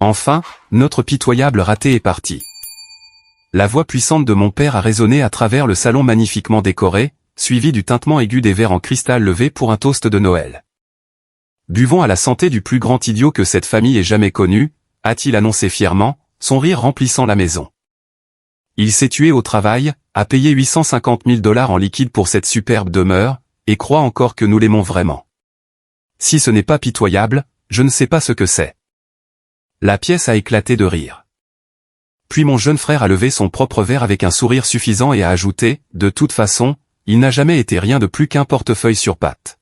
Enfin, notre pitoyable raté est parti. La voix puissante de mon père a résonné à travers le salon magnifiquement décoré, suivi du tintement aigu des verres en cristal levés pour un toast de Noël. Buvons à la santé du plus grand idiot que cette famille ait jamais connu, a-t-il annoncé fièrement, son rire remplissant la maison. Il s'est tué au travail, a payé 850 000 $ en liquide pour cette superbe demeure, et croit encore que nous l'aimons vraiment. Si ce n'est pas pitoyable, je ne sais pas ce que c'est. La pièce a éclaté de rire. Puis mon jeune frère a levé son propre verre avec un sourire suffisant et a ajouté, de toute façon, il n'a jamais été rien de plus qu'un portefeuille sur pattes.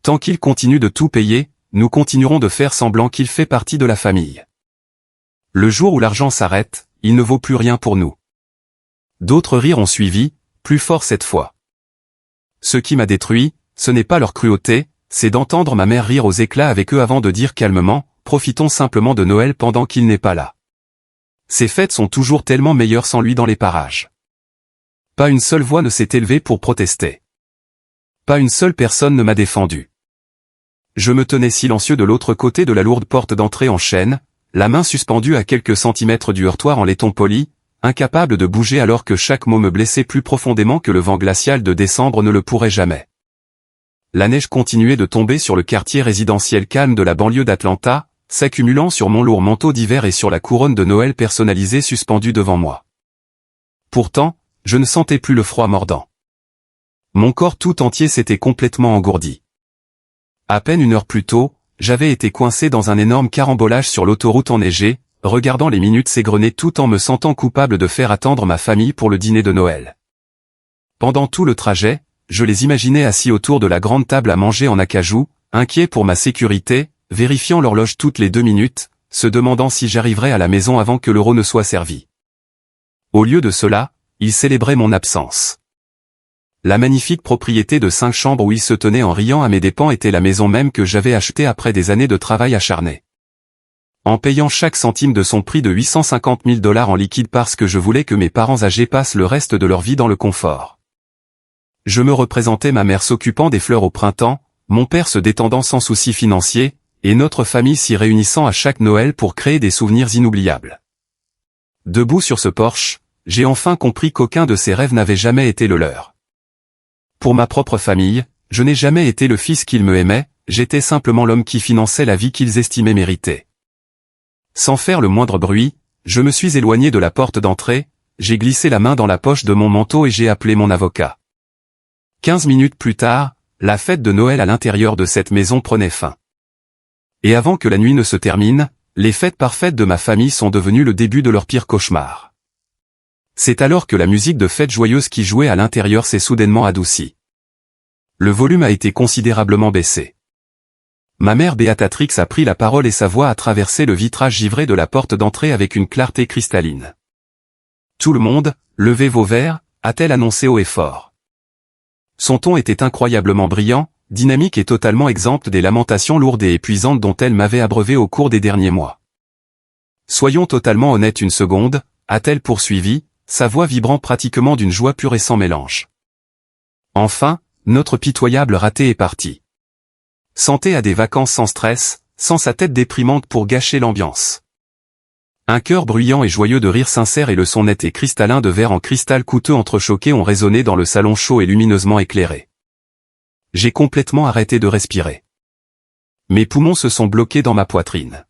Tant qu'il continue de tout payer, nous continuerons de faire semblant qu'il fait partie de la famille. Le jour où l'argent s'arrête, il ne vaut plus rien pour nous. D'autres rires ont suivi, plus fort cette fois. Ce qui m'a détruit, ce n'est pas leur cruauté, c'est d'entendre ma mère rire aux éclats avec eux avant de dire calmement, profitons simplement de Noël pendant qu'il n'est pas là. Ces fêtes sont toujours tellement meilleures sans lui dans les parages. Pas une seule voix ne s'est élevée pour protester. Pas une seule personne ne m'a défendu. Je me tenais silencieux de l'autre côté de la lourde porte d'entrée en chêne, la main suspendue à quelques centimètres du heurtoir en laiton poli, incapable de bouger alors que chaque mot me blessait plus profondément que le vent glacial de décembre ne le pourrait jamais. La neige continuait de tomber sur le quartier résidentiel calme de la banlieue d'Atlanta, s'accumulant sur mon lourd manteau d'hiver et sur la couronne de Noël personnalisée suspendue devant moi. Pourtant, je ne sentais plus le froid mordant. Mon corps tout entier s'était complètement engourdi. À peine une heure plus tôt, j'avais été coincé dans un énorme carambolage sur l'autoroute enneigée, regardant les minutes s'égrener tout en me sentant coupable de faire attendre ma famille pour le dîner de Noël. Pendant tout le trajet, je les imaginais assis autour de la grande table à manger en acajou, inquiets pour ma sécurité, vérifiant l'horloge toutes les 2 minutes, se demandant si j'arriverais à la maison avant que l'euro ne soit servi. Au lieu de cela, ils célébraient mon absence. La magnifique propriété de 5 chambres où ils se tenaient en riant à mes dépens était la maison même que j'avais achetée après des années de travail acharné. En payant chaque centime de son prix de 850 000 $ en liquide parce que je voulais que mes parents âgés passent le reste de leur vie dans le confort. Je me représentais ma mère s'occupant des fleurs au printemps, mon père se détendant sans souci financier, et notre famille s'y réunissant à chaque Noël pour créer des souvenirs inoubliables. Debout sur ce porche, j'ai enfin compris qu'aucun de ces rêves n'avait jamais été le leur. Pour ma propre famille, je n'ai jamais été le fils qu'ils me aimaient, j'étais simplement l'homme qui finançait la vie qu'ils estimaient méritée. Sans faire le moindre bruit, je me suis éloigné de la porte d'entrée, j'ai glissé la main dans la poche de mon manteau et j'ai appelé mon avocat. 15 minutes plus tard, la fête de Noël à l'intérieur de cette maison prenait fin. Et avant que la nuit ne se termine, les fêtes parfaites de ma famille sont devenues le début de leur pire cauchemar. C'est alors que la musique de fête joyeuse qui jouait à l'intérieur s'est soudainement adoucie. Le volume a été considérablement baissé. Ma mère Béatrix a pris la parole et sa voix a traversé le vitrage givré de la porte d'entrée avec une clarté cristalline. Tout le monde, levez vos verres, a-t-elle annoncé haut et fort. Son ton était incroyablement brillant, dynamique et totalement exempt des lamentations lourdes et épuisantes dont elle m'avait abreuvé au cours des derniers mois. Soyons totalement honnêtes une seconde, a-t-elle poursuivi, sa voix vibrant pratiquement d'une joie pure et sans mélange. Enfin, notre pitoyable raté est parti. Santé à des vacances sans stress, sans sa tête déprimante pour gâcher l'ambiance. Un cœur bruyant et joyeux de rire sincère et le son net et cristallin de verres en cristal coûteux entrechoqués ont résonné dans le salon chaud et lumineusement éclairé. J'ai complètement arrêté de respirer. Mes poumons se sont bloqués dans ma poitrine.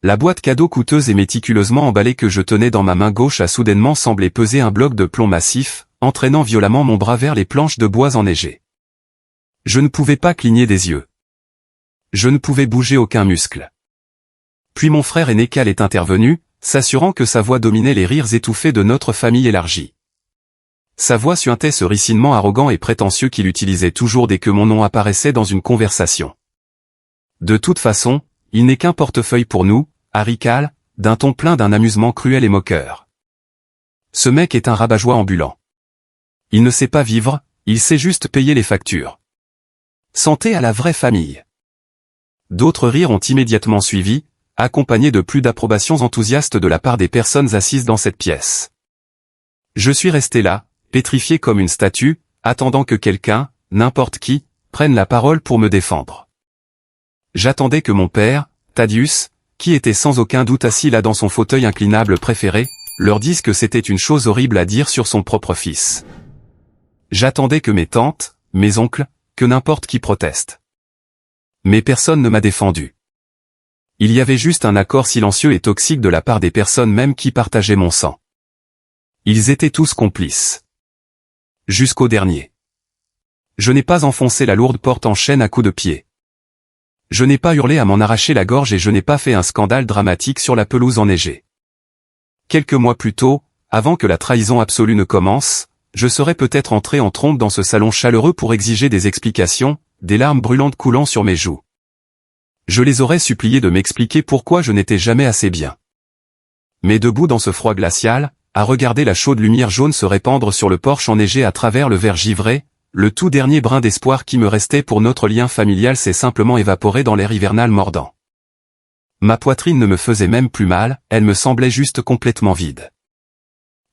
La boîte cadeau coûteuse et méticuleusement emballée que je tenais dans ma main gauche a soudainement semblé peser un bloc de plomb massif, entraînant violemment mon bras vers les planches de bois enneigées. Je ne pouvais pas cligner des yeux. Je ne pouvais bouger aucun muscle. Puis mon frère aîné Cal est intervenu, s'assurant que sa voix dominait les rires étouffés de notre famille élargie. Sa voix suintait ce ricanement arrogant et prétentieux qu'il utilisait toujours dès que mon nom apparaissait dans une conversation. De toute façon, il n'est qu'un portefeuille pour nous, Harry Cal, d'un ton plein d'un amusement cruel et moqueur. Ce mec est un rabat-joie ambulant. Il ne sait pas vivre, il sait juste payer les factures. Santé à la vraie famille. D'autres rires ont immédiatement suivi, accompagnés de plus d'approbations enthousiastes de la part des personnes assises dans cette pièce. Je suis resté là, pétrifié comme une statue, attendant que quelqu'un, n'importe qui, prenne la parole pour me défendre. J'attendais que mon père, Thaddeus, qui était sans aucun doute assis là dans son fauteuil inclinable préféré, leur dise que c'était une chose horrible à dire sur son propre fils. J'attendais que mes tantes, mes oncles, que n'importe qui proteste. Mais personne ne m'a défendu. Il y avait juste un accord silencieux et toxique de la part des personnes même qui partageaient mon sang. Ils étaient tous complices. Jusqu'au dernier. Je n'ai pas enfoncé la lourde porte en chaîne à coups de pied. Je n'ai pas hurlé à m'en arracher la gorge et je n'ai pas fait un scandale dramatique sur la pelouse enneigée. Quelques mois plus tôt, avant que la trahison absolue ne commence, je serais peut-être entré en trompe dans ce salon chaleureux pour exiger des explications, des larmes brûlantes coulant sur mes joues. Je les aurais suppliés de m'expliquer pourquoi je n'étais jamais assez bien. Mais debout dans ce froid glacial, à regarder la chaude lumière jaune se répandre sur le porche enneigé à travers le verre givré, le tout dernier brin d'espoir qui me restait pour notre lien familial s'est simplement évaporé dans l'air hivernal mordant. Ma poitrine ne me faisait même plus mal, elle me semblait juste complètement vide.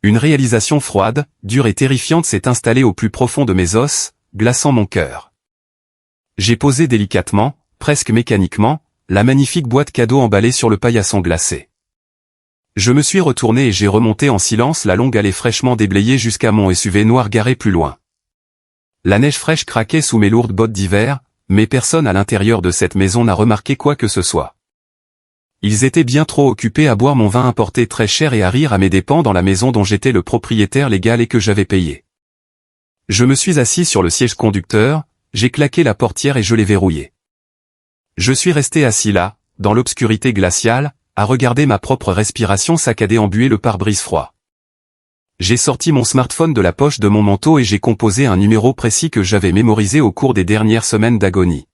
Une réalisation froide, dure et terrifiante s'est installée au plus profond de mes os, glaçant mon cœur. J'ai posé délicatement, presque mécaniquement, la magnifique boîte cadeau emballée sur le paillasson glacé. Je me suis retourné et j'ai remonté en silence la longue allée fraîchement déblayée jusqu'à mon SUV noir garé plus loin. La neige fraîche craquait sous mes lourdes bottes d'hiver, mais personne à l'intérieur de cette maison n'a remarqué quoi que ce soit. Ils étaient bien trop occupés à boire mon vin importé très cher et à rire à mes dépens dans la maison dont j'étais le propriétaire légal et que j'avais payé. Je me suis assis sur le siège conducteur, j'ai claqué la portière et je l'ai verrouillée. Je suis resté assis là, dans l'obscurité glaciale, à regarder ma propre respiration saccadée embuer le pare-brise froid. J'ai sorti mon smartphone de la poche de mon manteau et j'ai composé un numéro précis que j'avais mémorisé au cours des dernières semaines d'agonie.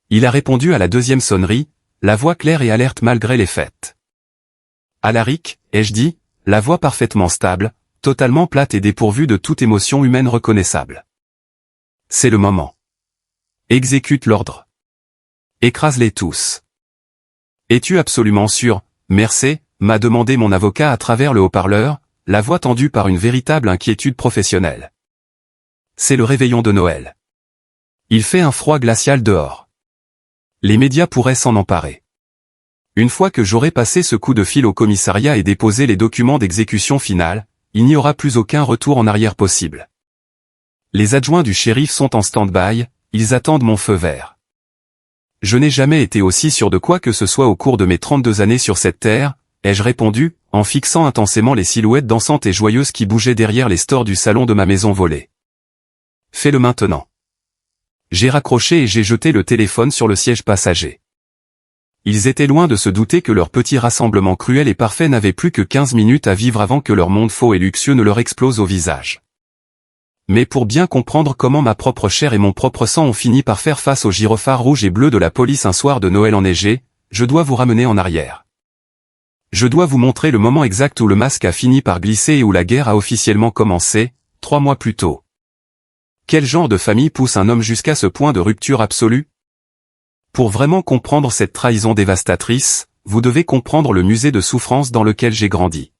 Il a répondu à la deuxième sonnerie, la voix claire et alerte malgré les fêtes. Alaric, ai-je dit, la voix parfaitement stable, totalement plate et dépourvue de toute émotion humaine reconnaissable. C'est le moment. Exécute l'ordre. Écrase-les tous. Es-tu absolument sûr, Mercé, m'a demandé mon avocat à travers le haut-parleur, la voix tendue par une véritable inquiétude professionnelle. C'est le réveillon de Noël. Il fait un froid glacial dehors. Les médias pourraient s'en emparer. Une fois que j'aurai passé ce coup de fil au commissariat et déposé les documents d'exécution finale, il n'y aura plus aucun retour en arrière possible. Les adjoints du shérif sont en stand-by, ils attendent mon feu vert. Je n'ai jamais été aussi sûr de quoi que ce soit au cours de mes 32 années sur cette terre, ai-je répondu, en fixant intensément les silhouettes dansantes et joyeuses qui bougeaient derrière les stores du salon de ma maison volée. Fais-le maintenant. J'ai raccroché et j'ai jeté le téléphone sur le siège passager. Ils étaient loin de se douter que leur petit rassemblement cruel et parfait n'avait plus que 15 minutes à vivre avant que leur monde faux et luxueux ne leur explose au visage. Mais pour bien comprendre comment ma propre chair et mon propre sang ont fini par faire face aux gyrophares rouges et bleus de la police un soir de Noël enneigé, je dois vous ramener en arrière. Je dois vous montrer le moment exact où le masque a fini par glisser et où la guerre a officiellement commencé, 3 mois plus tôt. Quel genre de famille pousse un homme jusqu'à ce point de rupture absolue? Pour vraiment comprendre cette trahison dévastatrice, vous devez comprendre le musée de souffrance dans lequel j'ai grandi.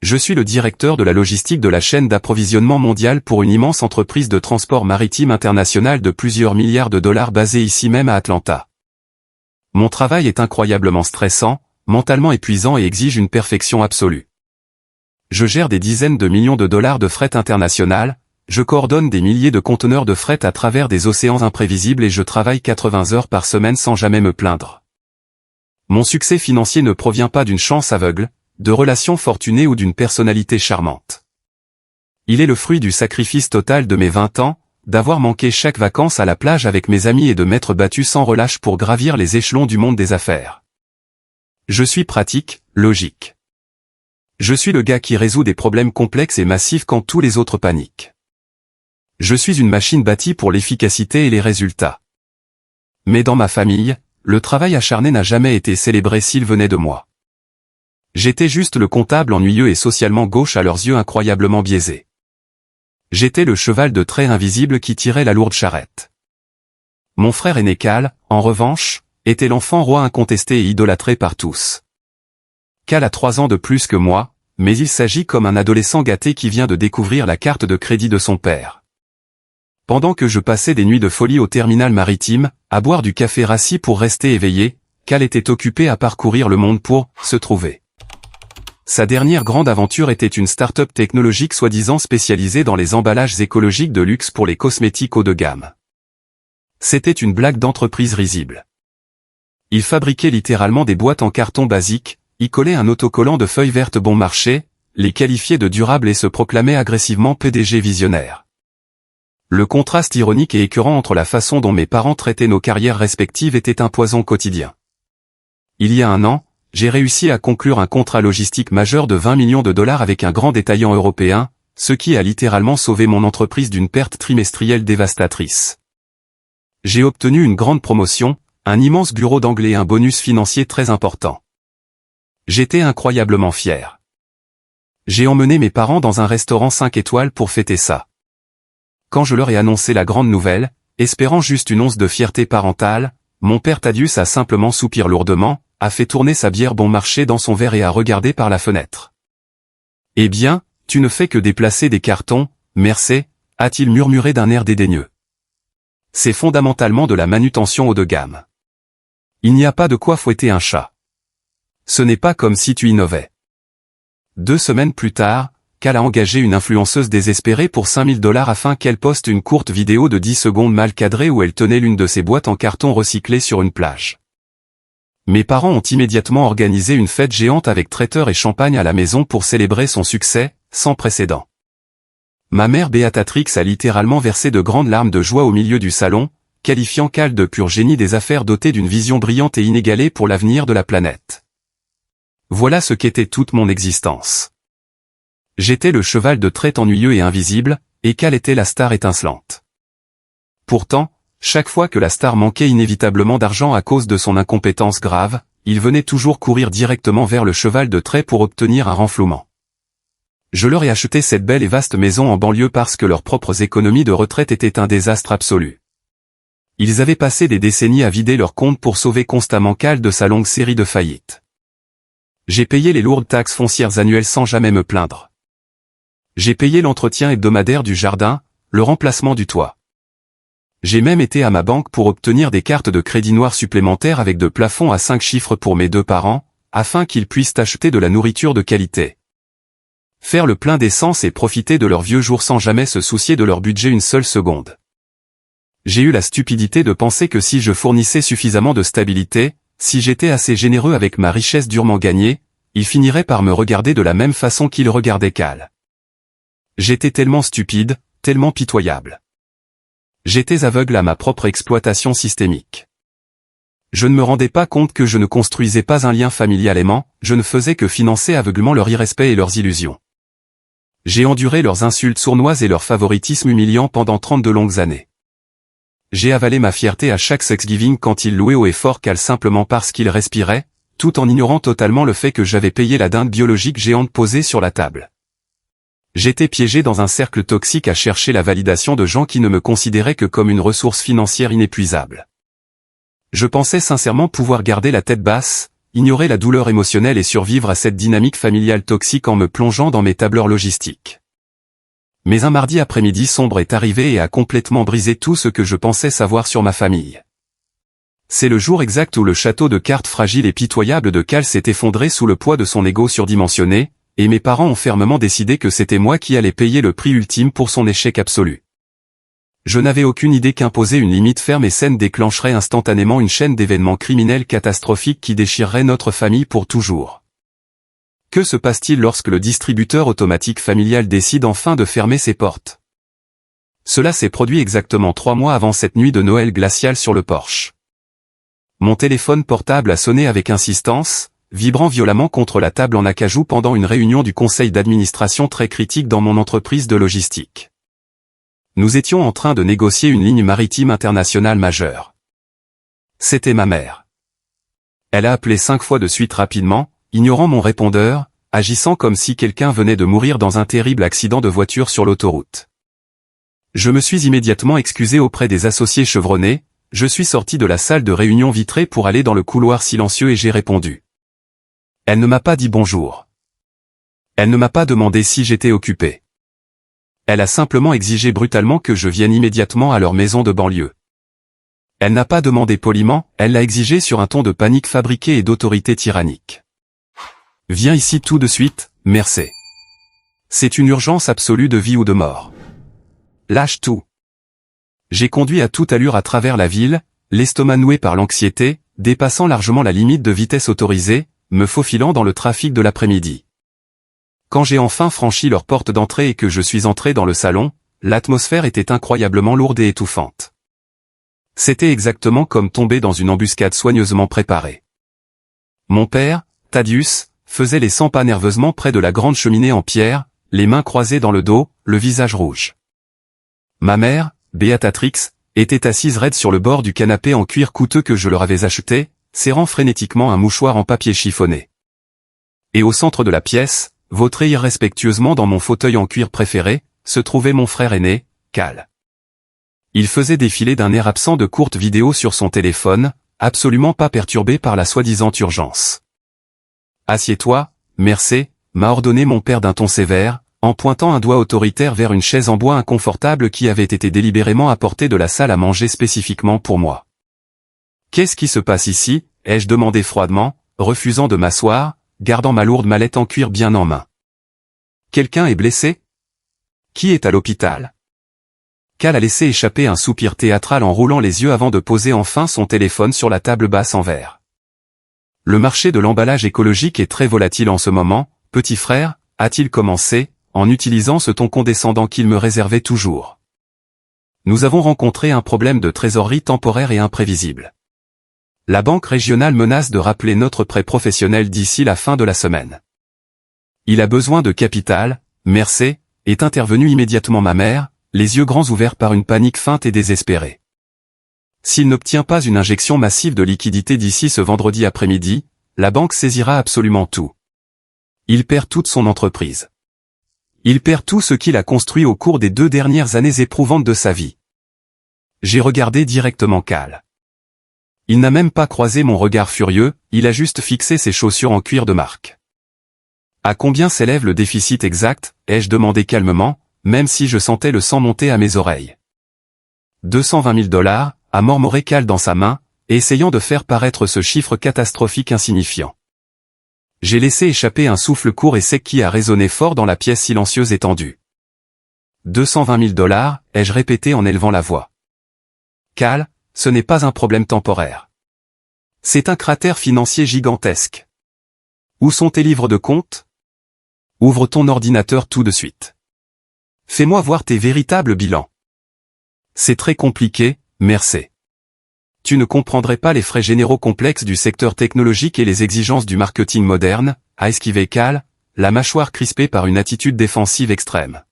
Je suis le directeur de la logistique de la chaîne d'approvisionnement mondiale pour une immense entreprise de transport maritime international de plusieurs milliards de dollars basée ici même à Atlanta. Mon travail est incroyablement stressant, mentalement épuisant et exige une perfection absolue. Je gère des dizaines de millions de dollars de fret international, je coordonne des milliers de conteneurs de fret à travers des océans imprévisibles et je travaille 80 heures par semaine sans jamais me plaindre. Mon succès financier ne provient pas d'une chance aveugle, de relations fortunées ou d'une personnalité charmante. Il est le fruit du sacrifice total de mes 20 ans, d'avoir manqué chaque vacances à la plage avec mes amis et de m'être battu sans relâche pour gravir les échelons du monde des affaires. Je suis pratique, logique. Je suis le gars qui résout des problèmes complexes et massifs quand tous les autres paniquent. Je suis une machine bâtie pour l'efficacité et les résultats. Mais dans ma famille, le travail acharné n'a jamais été célébré s'il venait de moi. J'étais juste le comptable ennuyeux et socialement gauche à leurs yeux incroyablement biaisés. J'étais le cheval de trait invisible qui tirait la lourde charrette. Mon frère aîné Cal, en revanche, était l'enfant roi incontesté et idolâtré par tous. Cal a 3 ans de plus que moi, mais il s'agit comme un adolescent gâté qui vient de découvrir la carte de crédit de son père. Pendant que je passais des nuits de folie au terminal maritime, à boire du café rassis pour rester éveillé, Cal était occupé à parcourir le monde pour se trouver. Sa dernière grande aventure était une start-up technologique soi-disant spécialisée dans les emballages écologiques de luxe pour les cosmétiques haut de gamme. C'était une blague d'entreprise risible. Il fabriquait littéralement des boîtes en carton basique, y collait un autocollant de feuilles vertes bon marché, les qualifiait de durables et se proclamait agressivement PDG visionnaire. Le contraste ironique et écœurant entre la façon dont mes parents traitaient nos carrières respectives était un poison quotidien. Il y a un an, j'ai réussi à conclure un contrat logistique majeur de 20 millions de dollars avec un grand détaillant européen, ce qui a littéralement sauvé mon entreprise d'une perte trimestrielle dévastatrice. J'ai obtenu une grande promotion, un immense bureau d'anglais et un bonus financier très important. J'étais incroyablement fier. J'ai emmené mes parents dans un restaurant 5 étoiles pour fêter ça. Quand je leur ai annoncé la grande nouvelle, espérant juste une once de fierté parentale, mon père Thaddeus a simplement soupiré lourdement, a fait tourner sa bière bon marché dans son verre et a regardé par la fenêtre. « Eh bien, tu ne fais que déplacer des cartons, merci, a-t-il murmuré d'un air dédaigneux. C'est fondamentalement de la manutention haut de gamme. Il n'y a pas de quoi fouetter un chat. Ce n'est pas comme si tu innovais. » 2 semaines plus tard, Cal a engagé une influenceuse désespérée pour 5 000 $ afin qu'elle poste une courte vidéo de 10 secondes mal cadrée où elle tenait l'une de ses boîtes en carton recyclé sur une plage. Mes parents ont immédiatement organisé une fête géante avec traiteur et champagne à la maison pour célébrer son succès, sans précédent. Ma mère Béatrix a littéralement versé de grandes larmes de joie au milieu du salon, qualifiant Cal de pur génie des affaires doté d'une vision brillante et inégalée pour l'avenir de la planète. Voilà ce qu'était toute mon existence. J'étais le cheval de trait ennuyeux et invisible, et Cal était la star étincelante. Pourtant, chaque fois que la star manquait inévitablement d'argent à cause de son incompétence grave, il venait toujours courir directement vers le cheval de trait pour obtenir un renflouement. Je leur ai acheté cette belle et vaste maison en banlieue parce que leurs propres économies de retraite étaient un désastre absolu. Ils avaient passé des décennies à vider leurs comptes pour sauver constamment Cal de sa longue série de faillites. J'ai payé les lourdes taxes foncières annuelles sans jamais me plaindre. J'ai payé l'entretien hebdomadaire du jardin, le remplacement du toit. J'ai même été à ma banque pour obtenir des cartes de crédit noir supplémentaires avec de plafonds à 5 chiffres pour mes 2 parents, afin qu'ils puissent acheter de la nourriture de qualité. Faire le plein d'essence et profiter de leurs vieux jours sans jamais se soucier de leur budget une seule seconde. J'ai eu la stupidité de penser que si je fournissais suffisamment de stabilité, si j'étais assez généreux avec ma richesse durement gagnée, ils finiraient par me regarder de la même façon qu'ils regardaient Cal. J'étais tellement stupide, tellement pitoyable. J'étais aveugle à ma propre exploitation systémique. Je ne me rendais pas compte que je ne construisais pas un lien familial aimant, je ne faisais que financer aveuglement leur irrespect et leurs illusions. J'ai enduré leurs insultes sournoises et leur favoritisme humiliant pendant 32 longues années. J'ai avalé ma fierté à chaque Thanksgiving quand ils louaient haut et fort Cal simplement parce qu'il respirait, tout en ignorant totalement le fait que j'avais payé la dinde biologique géante posée sur la table. J'étais piégé dans un cercle toxique à chercher la validation de gens qui ne me considéraient que comme une ressource financière inépuisable. Je pensais sincèrement pouvoir garder la tête basse, ignorer la douleur émotionnelle et survivre à cette dynamique familiale toxique en me plongeant dans mes tableurs logistiques. Mais un mardi après-midi sombre est arrivé et a complètement brisé tout ce que je pensais savoir sur ma famille. C'est le jour exact où le château de cartes fragile et pitoyable de Cal s'est effondré sous le poids de son ego surdimensionné, et mes parents ont fermement décidé que c'était moi qui allais payer le prix ultime pour son échec absolu. Je n'avais aucune idée qu'imposer une limite ferme et saine déclencherait instantanément une chaîne d'événements criminels catastrophiques qui déchirerait notre famille pour toujours. Que se passe-t-il lorsque le distributeur automatique familial décide enfin de fermer ses portes? Cela s'est produit exactement 3 mois avant cette nuit de Noël glaciale sur le porche. Mon téléphone portable a sonné avec insistance, vibrant violemment contre la table en acajou pendant une réunion du conseil d'administration très critique dans mon entreprise de logistique. Nous étions en train de négocier une ligne maritime internationale majeure. C'était ma mère. Elle a appelé 5 fois de suite rapidement, ignorant mon répondeur, agissant comme si quelqu'un venait de mourir dans un terrible accident de voiture sur l'autoroute. Je me suis immédiatement excusé auprès des associés chevronnés, je suis sorti de la salle de réunion vitrée pour aller dans le couloir silencieux et j'ai répondu. Elle ne m'a pas dit bonjour. Elle ne m'a pas demandé si j'étais occupé. Elle a simplement exigé brutalement que je vienne immédiatement à leur maison de banlieue. Elle n'a pas demandé poliment, elle l'a exigé sur un ton de panique fabriqué et d'autorité tyrannique. Viens ici tout de suite, merci. C'est une urgence absolue de vie ou de mort. Lâche tout. J'ai conduit à toute allure à travers la ville, l'estomac noué par l'anxiété, dépassant largement la limite de vitesse autorisée, me faufilant dans le trafic de l'après-midi. Quand j'ai enfin franchi leur porte d'entrée et que je suis entré dans le salon, l'atmosphère était incroyablement lourde et étouffante. C'était exactement comme tomber dans une embuscade soigneusement préparée. Mon père, Thaddeus, faisait les 100 pas nerveusement près de la grande cheminée en pierre, les mains croisées dans le dos, le visage rouge. Ma mère, Béatrix, était assise raide sur le bord du canapé en cuir coûteux que je leur avais acheté, serrant frénétiquement un mouchoir en papier chiffonné. Et au centre de la pièce, vautré irrespectueusement dans mon fauteuil en cuir préféré, se trouvait mon frère aîné, Cal. Il faisait défiler d'un air absent de courtes vidéos sur son téléphone, absolument pas perturbé par la soi-disant urgence. « Assieds-toi, merci », m'a ordonné mon père d'un ton sévère, en pointant un doigt autoritaire vers une chaise en bois inconfortable qui avait été délibérément apportée de la salle à manger spécifiquement pour moi. « Qu'est-ce qui se passe ici ?» ai-je demandé froidement, refusant de m'asseoir, gardant ma lourde mallette en cuir bien en main. « Quelqu'un est blessé ? Qui est à l'hôpital ?» Cal a laissé échapper un soupir théâtral en roulant les yeux avant de poser enfin son téléphone sur la table basse en verre. « Le marché de l'emballage écologique est très volatile en ce moment, petit frère, a-t-il commencé, en utilisant ce ton condescendant qu'il me réservait toujours. Nous avons rencontré un problème de trésorerie temporaire et imprévisible. La banque régionale menace de rappeler notre prêt professionnel d'ici la fin de la semaine. Il a besoin de capital, merci, est intervenue immédiatement ma mère, les yeux grands ouverts par une panique feinte et désespérée. S'il n'obtient pas une injection massive de liquidité d'ici ce vendredi après-midi, la banque saisira absolument tout. Il perd toute son entreprise. Il perd tout ce qu'il a construit au cours des 2 dernières années éprouvantes de sa vie. J'ai regardé directement Cal. Il n'a même pas croisé mon regard furieux, il a juste fixé ses chaussures en cuir de marque. À combien s'élève le déficit exact, ai-je demandé calmement, même si je sentais le sang monter à mes oreilles. 220 000 $, a murmuré Cal dans sa main, essayant de faire paraître ce chiffre catastrophique insignifiant. J'ai laissé échapper un souffle court et sec qui a résonné fort dans la pièce silencieuse étendue. 220 000 $, ai-je répété en élevant la voix. Cal, ce n'est pas un problème temporaire. C'est un cratère financier gigantesque. Où sont tes livres de compte ? Ouvre ton ordinateur tout de suite. Fais-moi voir tes véritables bilans. C'est très compliqué, merci. Tu ne comprendrais pas les frais généraux complexes du secteur technologique et les exigences du marketing moderne, a esquivé Cal, la mâchoire crispée par une attitude défensive extrême.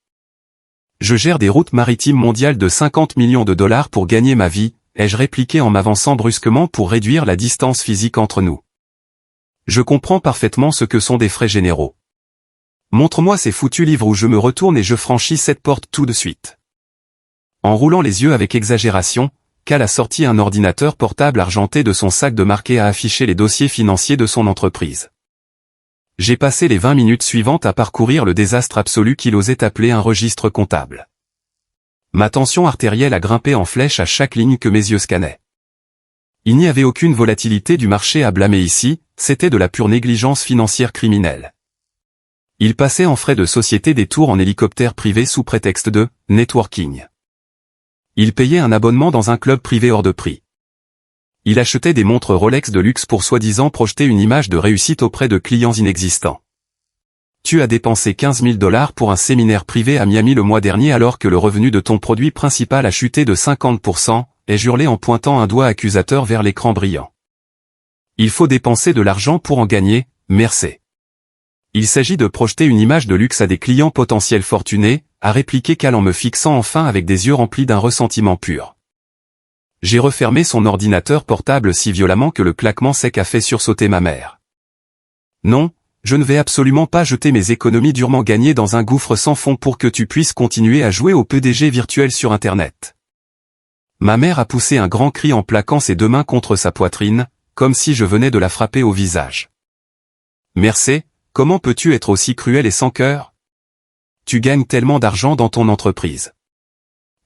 Je gère des routes maritimes mondiales de 50 millions de $ pour gagner ma vie, ai-je répliqué en m'avançant brusquement pour réduire la distance physique entre nous. Je comprends parfaitement ce que sont des frais généraux. Montre-moi ces foutus livres où je me retourne et je franchis cette porte tout de suite. En roulant les yeux avec exagération, Cal a sorti un ordinateur portable argenté de son sac de marque et a affiché les dossiers financiers de son entreprise. J'ai passé les 20 minutes suivantes à parcourir le désastre absolu qu'il osait appeler un registre comptable. Ma tension artérielle a grimpé en flèche à chaque ligne que mes yeux scannaient. Il n'y avait aucune volatilité du marché à blâmer ici, c'était de la pure négligence financière criminelle. Il passait en frais de société des tours en hélicoptère privé sous prétexte de « networking ». Il payait un abonnement dans un club privé hors de prix. Il achetait des montres Rolex de luxe pour soi-disant projeter une image de réussite auprès de clients inexistants. Tu as dépensé 15 000 $ pour un séminaire privé à Miami le mois dernier alors que le revenu de ton produit principal a chuté de 50%, ai-je hurlé en pointant un doigt accusateur vers l'écran brillant. Il faut dépenser de l'argent pour en gagner, merci. Il s'agit de projeter une image de luxe à des clients potentiels fortunés, a répliqué Cal en me fixant enfin avec des yeux remplis d'un ressentiment pur. J'ai refermé son ordinateur portable si violemment que le claquement sec a fait sursauter ma mère. Non, je ne vais absolument pas jeter mes économies durement gagnées dans un gouffre sans fond pour que tu puisses continuer à jouer au PDG virtuel sur Internet. Ma mère a poussé un grand cri en plaquant ses 2 mains contre sa poitrine, comme si je venais de la frapper au visage. Merci. Comment peux-tu être aussi cruel et sans cœur ? Tu gagnes tellement d'argent dans ton entreprise.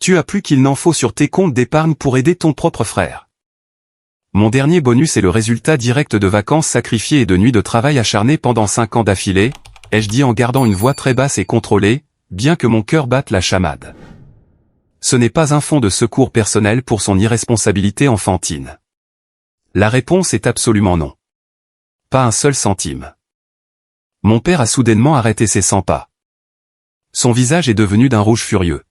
Tu as plus qu'il n'en faut sur tes comptes d'épargne pour aider ton propre frère. Mon dernier bonus est le résultat direct de vacances sacrifiées et de nuits de travail acharnées pendant 5 ans d'affilée, ai-je dit en gardant une voix très basse et contrôlée, bien que mon cœur batte la chamade. Ce n'est pas un fonds de secours personnel pour son irresponsabilité enfantine. La réponse est absolument non. Pas un seul centime. Mon père a soudainement arrêté ses 100 pas. Son visage est devenu d'un rouge furieux.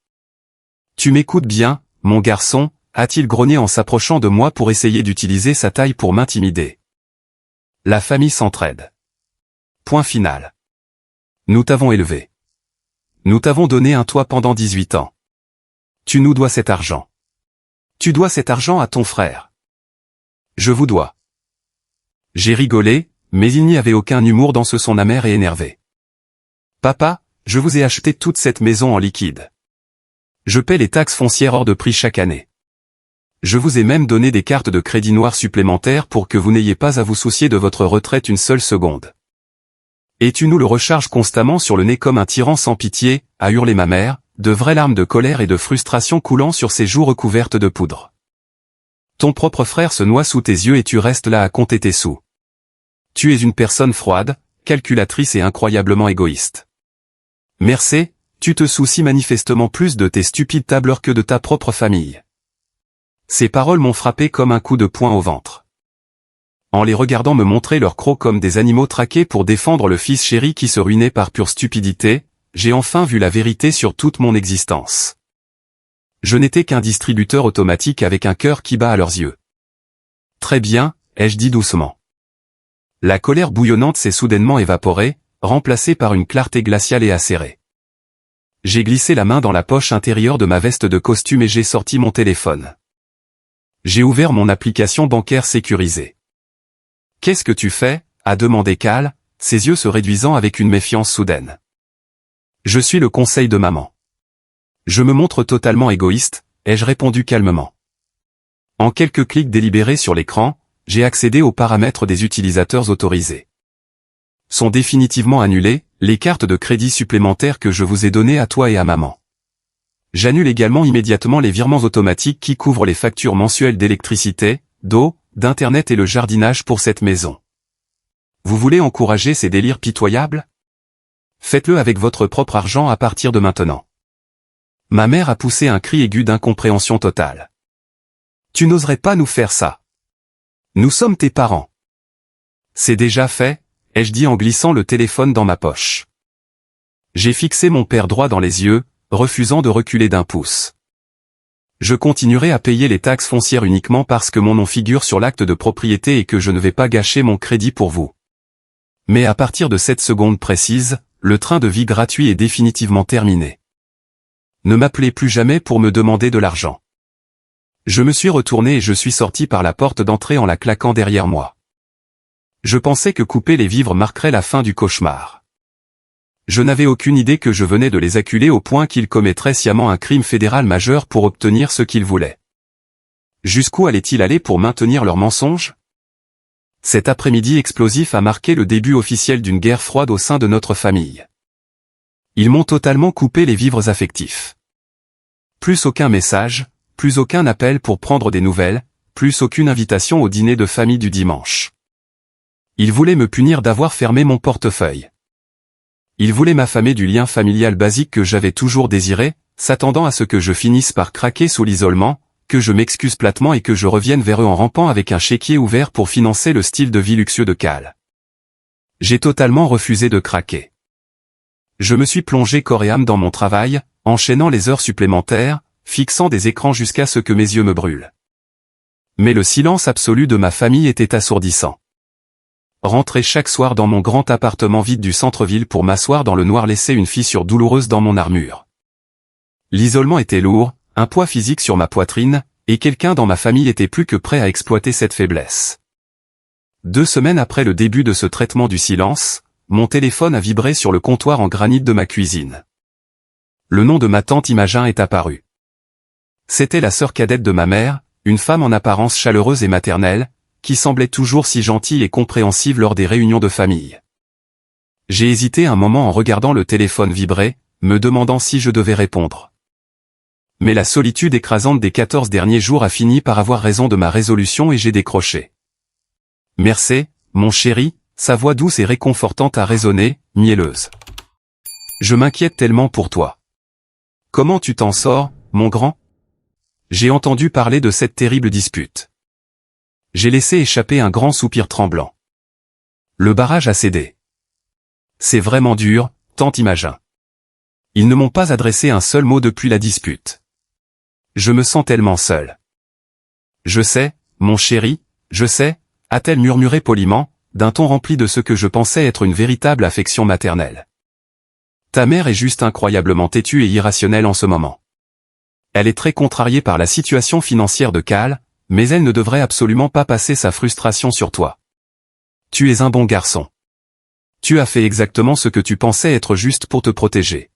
Tu m'écoutes bien, mon garçon, a-t-il grogné en s'approchant de moi pour essayer d'utiliser sa taille pour m'intimider. La famille s'entraide. Point final. Nous t'avons élevé. Nous t'avons donné un toit pendant 18 ans. Tu nous dois cet argent. Tu dois cet argent à ton frère. Je vous dois. J'ai rigolé, mais il n'y avait aucun humour dans ce son amer et énervé. Papa, je vous ai acheté toute cette maison en liquide. Je paie les taxes foncières hors de prix chaque année. Je vous ai même donné des cartes de crédit noires supplémentaires pour que vous n'ayez pas à vous soucier de votre retraite une seule seconde. Et tu nous le recharges constamment sur le nez comme un tyran sans pitié, a hurlé ma mère, de vraies larmes de colère et de frustration coulant sur ses joues recouvertes de poudre. Ton propre frère se noie sous tes yeux et tu restes là à compter tes sous. Tu es une personne froide, calculatrice et incroyablement égoïste. Merci, tu te soucies manifestement plus de tes stupides tableurs que de ta propre famille. Ces paroles m'ont frappé comme un coup de poing au ventre. En les regardant me montrer leurs crocs comme des animaux traqués pour défendre le fils chéri qui se ruinait par pure stupidité, j'ai enfin vu la vérité sur toute mon existence. Je n'étais qu'un distributeur automatique avec un cœur qui bat à leurs yeux. Très bien, ai-je dit doucement. La colère bouillonnante s'est soudainement évaporée, remplacée par une clarté glaciale et acérée. J'ai glissé la main dans la poche intérieure de ma veste de costume et j'ai sorti mon téléphone. J'ai ouvert mon application bancaire sécurisée. « Qu'est-ce que tu fais ?» a demandé Cal, ses yeux se réduisant avec une méfiance soudaine. « Je suis le conseil de maman. » Je me montre totalement égoïste, ai-je répondu calmement. En quelques clics délibérés sur l'écran, j'ai accédé aux paramètres des utilisateurs autorisés. Sont définitivement annulées les cartes de crédit supplémentaires que je vous ai données à toi et à maman. J'annule également immédiatement les virements automatiques qui couvrent les factures mensuelles d'électricité, d'eau, d'internet et le jardinage pour cette maison. Vous voulez encourager ces délires pitoyables? Faites-le avec votre propre argent à partir de maintenant. Ma mère a poussé un cri aigu d'incompréhension totale. Tu n'oserais pas nous faire ça. Nous sommes tes parents. C'est déjà fait, ai-je dit en glissant le téléphone dans ma poche. J'ai fixé mon père droit dans les yeux, refusant de reculer d'un pouce. Je continuerai à payer les taxes foncières uniquement parce que mon nom figure sur l'acte de propriété et que je ne vais pas gâcher mon crédit pour vous. Mais à partir de cette seconde précise, le train de vie gratuit est définitivement terminé. Ne m'appelez plus jamais pour me demander de l'argent. Je me suis retourné et je suis sorti par la porte d'entrée en la claquant derrière moi. Je pensais que couper les vivres marquerait la fin du cauchemar. Je n'avais aucune idée que je venais de les acculer au point qu'ils commettraient sciemment un crime fédéral majeur pour obtenir ce qu'ils voulaient. Jusqu'où allaient-ils aller pour maintenir leurs mensonges? Cet après-midi explosif a marqué le début officiel d'une guerre froide au sein de notre famille. Ils m'ont totalement coupé les vivres affectifs. Plus aucun message, plus aucun appel pour prendre des nouvelles, plus aucune invitation au dîner de famille du dimanche. Ils voulaient me punir d'avoir fermé mon portefeuille. Ils voulaient m'affamer du lien familial basique que j'avais toujours désiré, s'attendant à ce que je finisse par craquer sous l'isolement, que je m'excuse platement et que je revienne vers eux en rampant avec un chéquier ouvert pour financer le style de vie luxueux de Cal. J'ai totalement refusé de craquer. Je me suis plongé corps et âme dans mon travail, enchaînant les heures supplémentaires, fixant des écrans jusqu'à ce que mes yeux me brûlent. Mais le silence absolu de ma famille était assourdissant. Rentrer chaque soir dans mon grand appartement vide du centre-ville pour m'asseoir dans le noir laissait une fissure douloureuse dans mon armure. L'isolement était lourd, un poids physique sur ma poitrine, et quelqu'un dans ma famille était plus que prêt à exploiter cette faiblesse. 2 semaines après le début de ce traitement du silence, mon téléphone a vibré sur le comptoir en granit de ma cuisine. Le nom de ma tante Imogen est apparu. C'était la sœur cadette de ma mère, une femme en apparence chaleureuse et maternelle, qui semblait toujours si gentille et compréhensive lors des réunions de famille. J'ai hésité un moment en regardant le téléphone vibrer, me demandant si je devais répondre. Mais la solitude écrasante des 14 derniers jours a fini par avoir raison de ma résolution et j'ai décroché. Merci, mon chéri, sa voix douce et réconfortante a résonné, mielleuse. Je m'inquiète tellement pour toi. Comment tu t'en sors, mon grand? J'ai entendu parler de cette terrible dispute. J'ai laissé échapper un grand soupir tremblant. Le barrage a cédé. C'est vraiment dur, tante Imogen. Ils ne m'ont pas adressé un seul mot depuis la dispute. Je me sens tellement seul. Je sais, mon chéri, je sais, a-t-elle murmuré poliment, d'un ton rempli de ce que je pensais être une véritable affection maternelle. Ta mère est juste incroyablement têtue et irrationnelle en ce moment. Elle est très contrariée par la situation financière de Cal, mais elle ne devrait absolument pas passer sa frustration sur toi. Tu es un bon garçon. Tu as fait exactement ce que tu pensais être juste pour te protéger.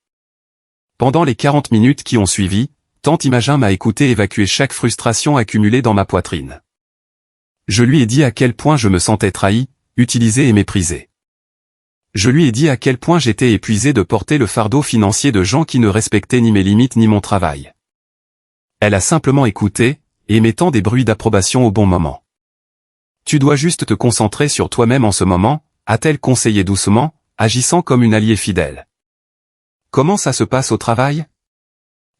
Pendant les 40 minutes qui ont suivi, tante Imogen m'a écouté évacuer chaque frustration accumulée dans ma poitrine. Je lui ai dit à quel point je me sentais trahi, utilisé et méprisé. Je lui ai dit à quel point j'étais épuisé de porter le fardeau financier de gens qui ne respectaient ni mes limites ni mon travail. Elle a simplement écouté, émettant des bruits d'approbation au bon moment. Tu dois juste te concentrer sur toi-même en ce moment, a-t-elle conseillé doucement, agissant comme une alliée fidèle. Comment ça se passe au travail?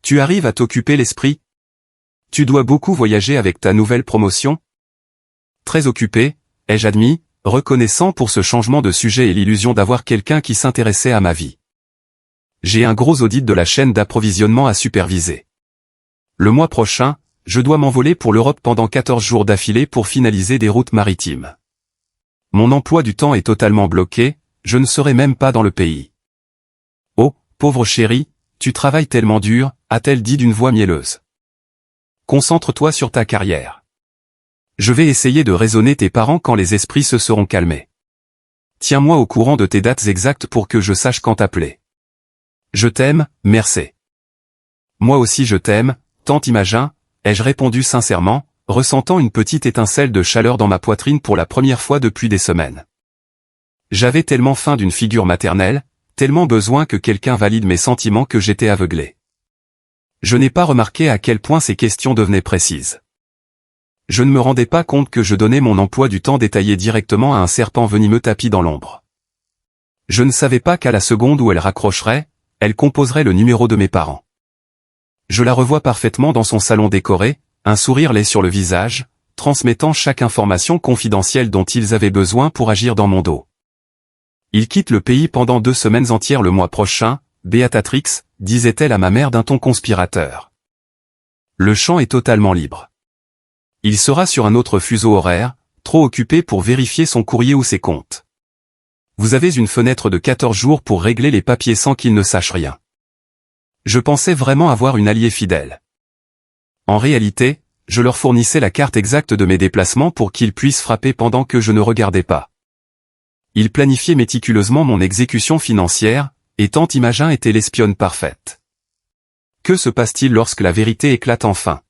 Tu arrives à t'occuper l'esprit? Tu dois beaucoup voyager avec ta nouvelle promotion? Très occupé, ai-je admis, reconnaissant pour ce changement de sujet et l'illusion d'avoir quelqu'un qui s'intéressait à ma vie. J'ai un gros audit de la chaîne d'approvisionnement à superviser. Le mois prochain, je dois m'envoler pour l'Europe pendant 14 jours d'affilée pour finaliser des routes maritimes. Mon emploi du temps est totalement bloqué, je ne serai même pas dans le pays. Oh, pauvre chérie, tu travailles tellement dur, a-t-elle dit d'une voix mielleuse. Concentre-toi sur ta carrière. Je vais essayer de raisonner tes parents quand les esprits se seront calmés. Tiens-moi au courant de tes dates exactes pour que je sache quand t'appeler. Je t'aime, merci. Moi aussi je t'aime, tante Imogen, ai-je répondu sincèrement, ressentant une petite étincelle de chaleur dans ma poitrine pour la première fois depuis des semaines. J'avais tellement faim d'une figure maternelle, tellement besoin que quelqu'un valide mes sentiments que j'étais aveuglé. Je n'ai pas remarqué à quel point ces questions devenaient précises. Je ne me rendais pas compte que je donnais mon emploi du temps détaillé directement à un serpent venimeux tapi dans l'ombre. Je ne savais pas qu'à la seconde où elle raccrocherait, elle composerait le numéro de mes parents. Je la revois parfaitement dans son salon décoré, un sourire laid sur le visage, transmettant chaque information confidentielle dont ils avaient besoin pour agir dans mon dos. Il quitte le pays pendant 2 semaines entières le mois prochain, Béatrix, disait-elle à ma mère d'un ton conspirateur. Le champ est totalement libre. Il sera sur un autre fuseau horaire, trop occupé pour vérifier son courrier ou ses comptes. Vous avez une fenêtre de 14 jours pour régler les papiers sans qu'il ne sache rien. Je pensais vraiment avoir une alliée fidèle. En réalité, je leur fournissais la carte exacte de mes déplacements pour qu'ils puissent frapper pendant que je ne regardais pas. Ils planifiaient méticuleusement mon exécution financière, et tante Imogen était l'espionne parfaite. Que se passe-t-il lorsque la vérité éclate enfin?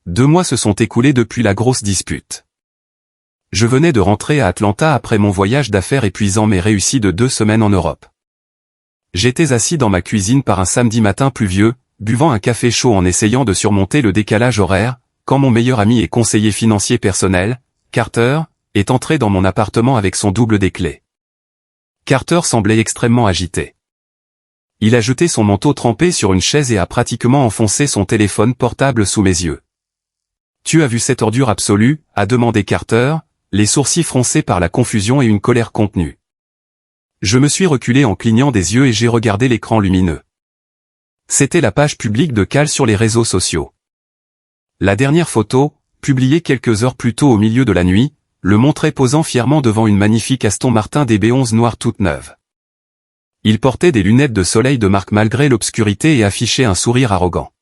2 mois se sont écoulés depuis la grosse dispute. Je venais de rentrer à Atlanta après mon voyage d'affaires épuisant mais réussi de 2 semaines en Europe. J'étais assis dans ma cuisine par un samedi matin pluvieux, buvant un café chaud en essayant de surmonter le décalage horaire, quand mon meilleur ami et conseiller financier personnel, Carter, est entré dans mon appartement avec son double des clés. Carter semblait extrêmement agité. Il a jeté son manteau trempé sur une chaise et a pratiquement enfoncé son téléphone portable sous mes yeux. « Tu as vu cette ordure absolue ?» a demandé Carter, les sourcils froncés par la confusion et une colère contenue. Je me suis reculé en clignant des yeux et j'ai regardé l'écran lumineux. C'était la page publique de Cal sur les réseaux sociaux. La dernière photo, publiée quelques heures plus tôt au milieu de la nuit, le montrait posant fièrement devant une magnifique Aston Martin DB11 noire toute neuve. Il portait des lunettes de soleil de marque malgré l'obscurité et affichait un sourire arrogant.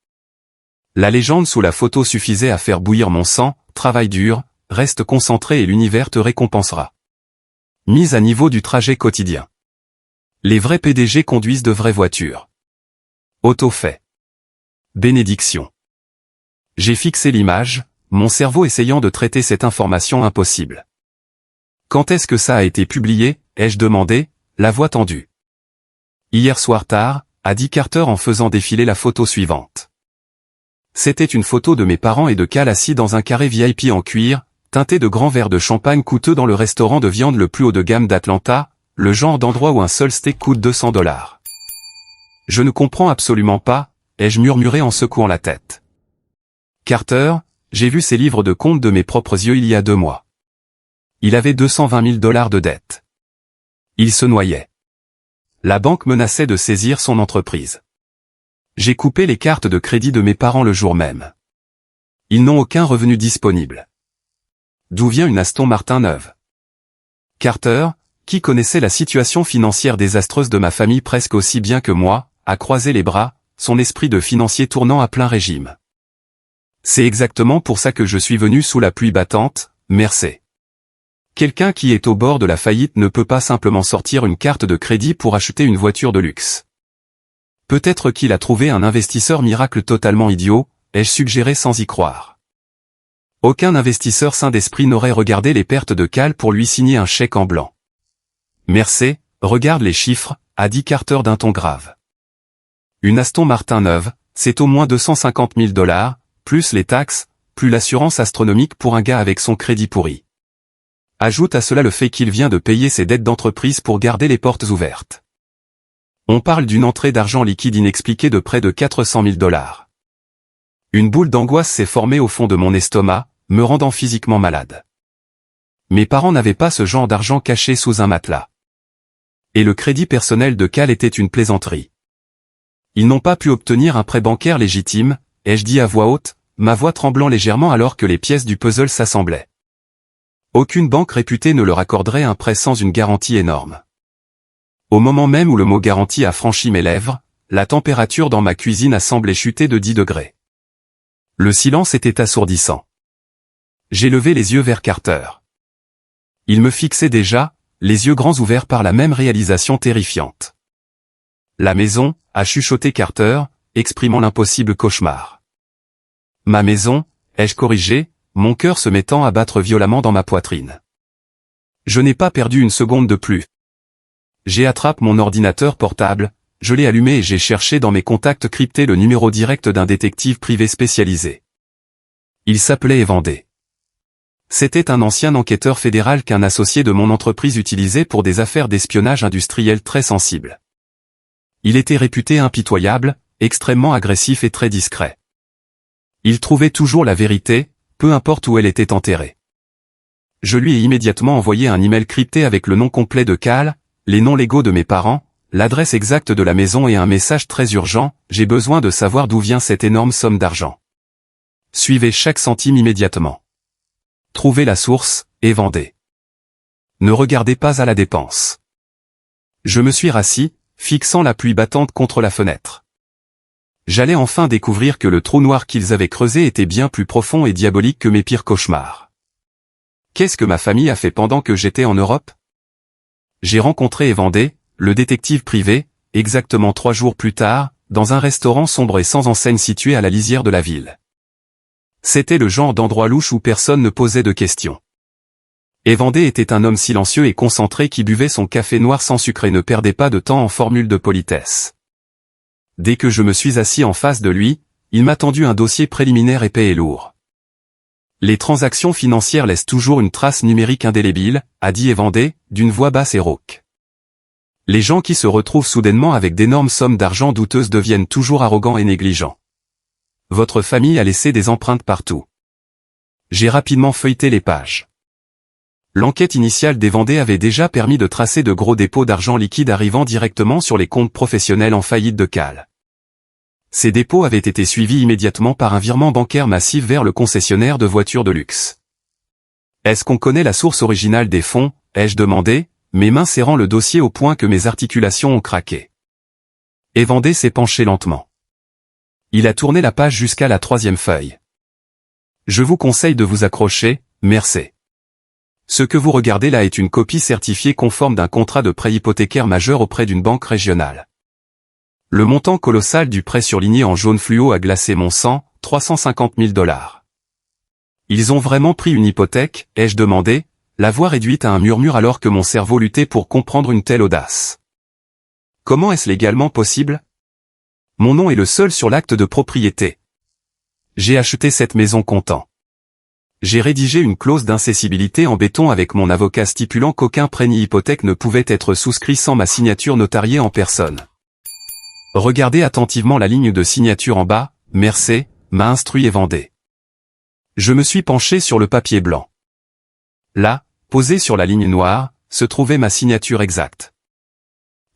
La légende sous la photo suffisait à faire bouillir mon sang, travail dur, reste concentré et l'univers te récompensera. Mise à niveau du trajet quotidien. Les vrais PDG conduisent de vraies voitures. Auto-fait. Bénédiction. J'ai fixé l'image, mon cerveau essayant de traiter cette information impossible. Quand est-ce que ça a été publié, ai-je demandé, la voix tendue. Hier soir tard, a dit Carter en faisant défiler la photo suivante. C'était une photo de mes parents et de Cal assis dans un carré VIP en cuir, teinté de grands verres de champagne coûteux dans le restaurant de viande le plus haut de gamme d'Atlanta, le genre d'endroit où un seul steak coûte $200. Je ne comprends absolument pas, ai-je murmuré en secouant la tête. Carter, j'ai vu ces livres de compte de mes propres yeux il y a 2 mois. Il avait $220 000 de dette. Il se noyait. La banque menaçait de saisir son entreprise. J'ai coupé les cartes de crédit de mes parents le jour même. Ils n'ont aucun revenu disponible. D'où vient une Aston Martin neuve? Carter, qui connaissait la situation financière désastreuse de ma famille presque aussi bien que moi, a croisé les bras, son esprit de financier tournant à plein régime. C'est exactement pour ça que je suis venu sous la pluie battante, merci. Quelqu'un qui est au bord de la faillite ne peut pas simplement sortir une carte de crédit pour acheter une voiture de luxe. Peut-être qu'il a trouvé un investisseur miracle totalement idiot, ai-je suggéré sans y croire. Aucun investisseur sain d'esprit n'aurait regardé les pertes de Cal pour lui signer un chèque en blanc. Merci, regarde les chiffres, a dit Carter d'un ton grave. Une Aston Martin neuve, c'est au moins $250 000, plus les taxes, plus l'assurance astronomique pour un gars avec son crédit pourri. Ajoute à cela le fait qu'il vient de payer ses dettes d'entreprise pour garder les portes ouvertes. On parle d'une entrée d'argent liquide inexpliquée de près de $400 000. Une boule d'angoisse s'est formée au fond de mon estomac, me rendant physiquement malade. Mes parents n'avaient pas ce genre d'argent caché sous un matelas. Et le crédit personnel de Cal était une plaisanterie. Ils n'ont pas pu obtenir un prêt bancaire légitime, ai-je dit à voix haute, ma voix tremblant légèrement alors que les pièces du puzzle s'assemblaient. Aucune banque réputée ne leur accorderait un prêt sans une garantie énorme. Au moment même où le mot garantie a franchi mes lèvres, la température dans ma cuisine a semblé chuter de 10 degrés. Le silence était assourdissant. J'ai levé les yeux vers Carter. Il me fixait déjà, les yeux grands ouverts par la même réalisation terrifiante. La maison, a chuchoté Carter, exprimant l'impossible cauchemar. Ma maison, ai-je corrigé, mon cœur se mettant à battre violemment dans ma poitrine. Je n'ai pas perdu une seconde de plus. J'ai attrapé mon ordinateur portable, je l'ai allumé et j'ai cherché dans mes contacts cryptés le numéro direct d'un détective privé spécialisé. Il s'appelait Evandé. C'était un ancien enquêteur fédéral qu'un associé de mon entreprise utilisait pour des affaires d'espionnage industriel très sensibles. Il était réputé impitoyable, extrêmement agressif et très discret. Il trouvait toujours la vérité, peu importe où elle était enterrée. Je lui ai immédiatement envoyé un email crypté avec le nom complet de Cal, les noms légaux de mes parents, l'adresse exacte de la maison et un message très urgent, j'ai besoin de savoir d'où vient cette énorme somme d'argent. Suivez chaque centime immédiatement. Trouvez la source, et vendez. Ne regardez pas à la dépense. Je me suis rassis, fixant la pluie battante contre la fenêtre. J'allais enfin découvrir que le trou noir qu'ils avaient creusé était bien plus profond et diabolique que mes pires cauchemars. Qu'est-ce que ma famille a fait pendant que j'étais en Europe? J'ai rencontré Evandé, le détective privé, exactement 3 jours plus tard, dans un restaurant sombre et sans enseigne situé à la lisière de la ville. C'était le genre d'endroit louche où personne ne posait de questions. Evandé était un homme silencieux et concentré qui buvait son café noir sans sucre et ne perdait pas de temps en formules de politesse. Dès que je me suis assis en face de lui, il m'a tendu un dossier préliminaire épais et lourd. Les transactions financières laissent toujours une trace numérique indélébile, a dit Evandé, d'une voix basse et rauque. Les gens qui se retrouvent soudainement avec d'énormes sommes d'argent douteuses deviennent toujours arrogants et négligents. Votre famille a laissé des empreintes partout. J'ai rapidement feuilleté les pages. L'enquête initiale d'Evandé avait déjà permis de tracer de gros dépôts d'argent liquide arrivant directement sur les comptes professionnels en faillite de Cal. Ces dépôts avaient été suivis immédiatement par un virement bancaire massif vers le concessionnaire de voitures de luxe. Est-ce qu'on connaît la source originale des fonds, ai-je demandé, mes mains serrant le dossier au point que mes articulations ont craqué. Evandé s'est penché lentement. Il a tourné la page jusqu'à la 3e feuille. Je vous conseille de vous accrocher, merci. Ce que vous regardez là est une copie certifiée conforme d'un contrat de prêt hypothécaire majeur auprès d'une banque régionale. Le montant colossal du prêt surligné en jaune fluo a glacé mon sang, $350 000. Ils ont vraiment pris une hypothèque, ai-je demandé, la voix réduite à un murmure alors que mon cerveau luttait pour comprendre une telle audace. Comment est-ce légalement possible? Mon nom est le seul sur l'acte de propriété. J'ai acheté cette maison content. J'ai rédigé une clause d'incessibilité en béton avec mon avocat stipulant qu'aucun prêt ni hypothèque ne pouvait être souscrit sans ma signature notariée en personne. Regardez attentivement la ligne de signature en bas, Mercé, m'a instruit et Vendée. Je me suis penché sur le papier blanc. Là, posée sur la ligne noire, se trouvait ma signature exacte.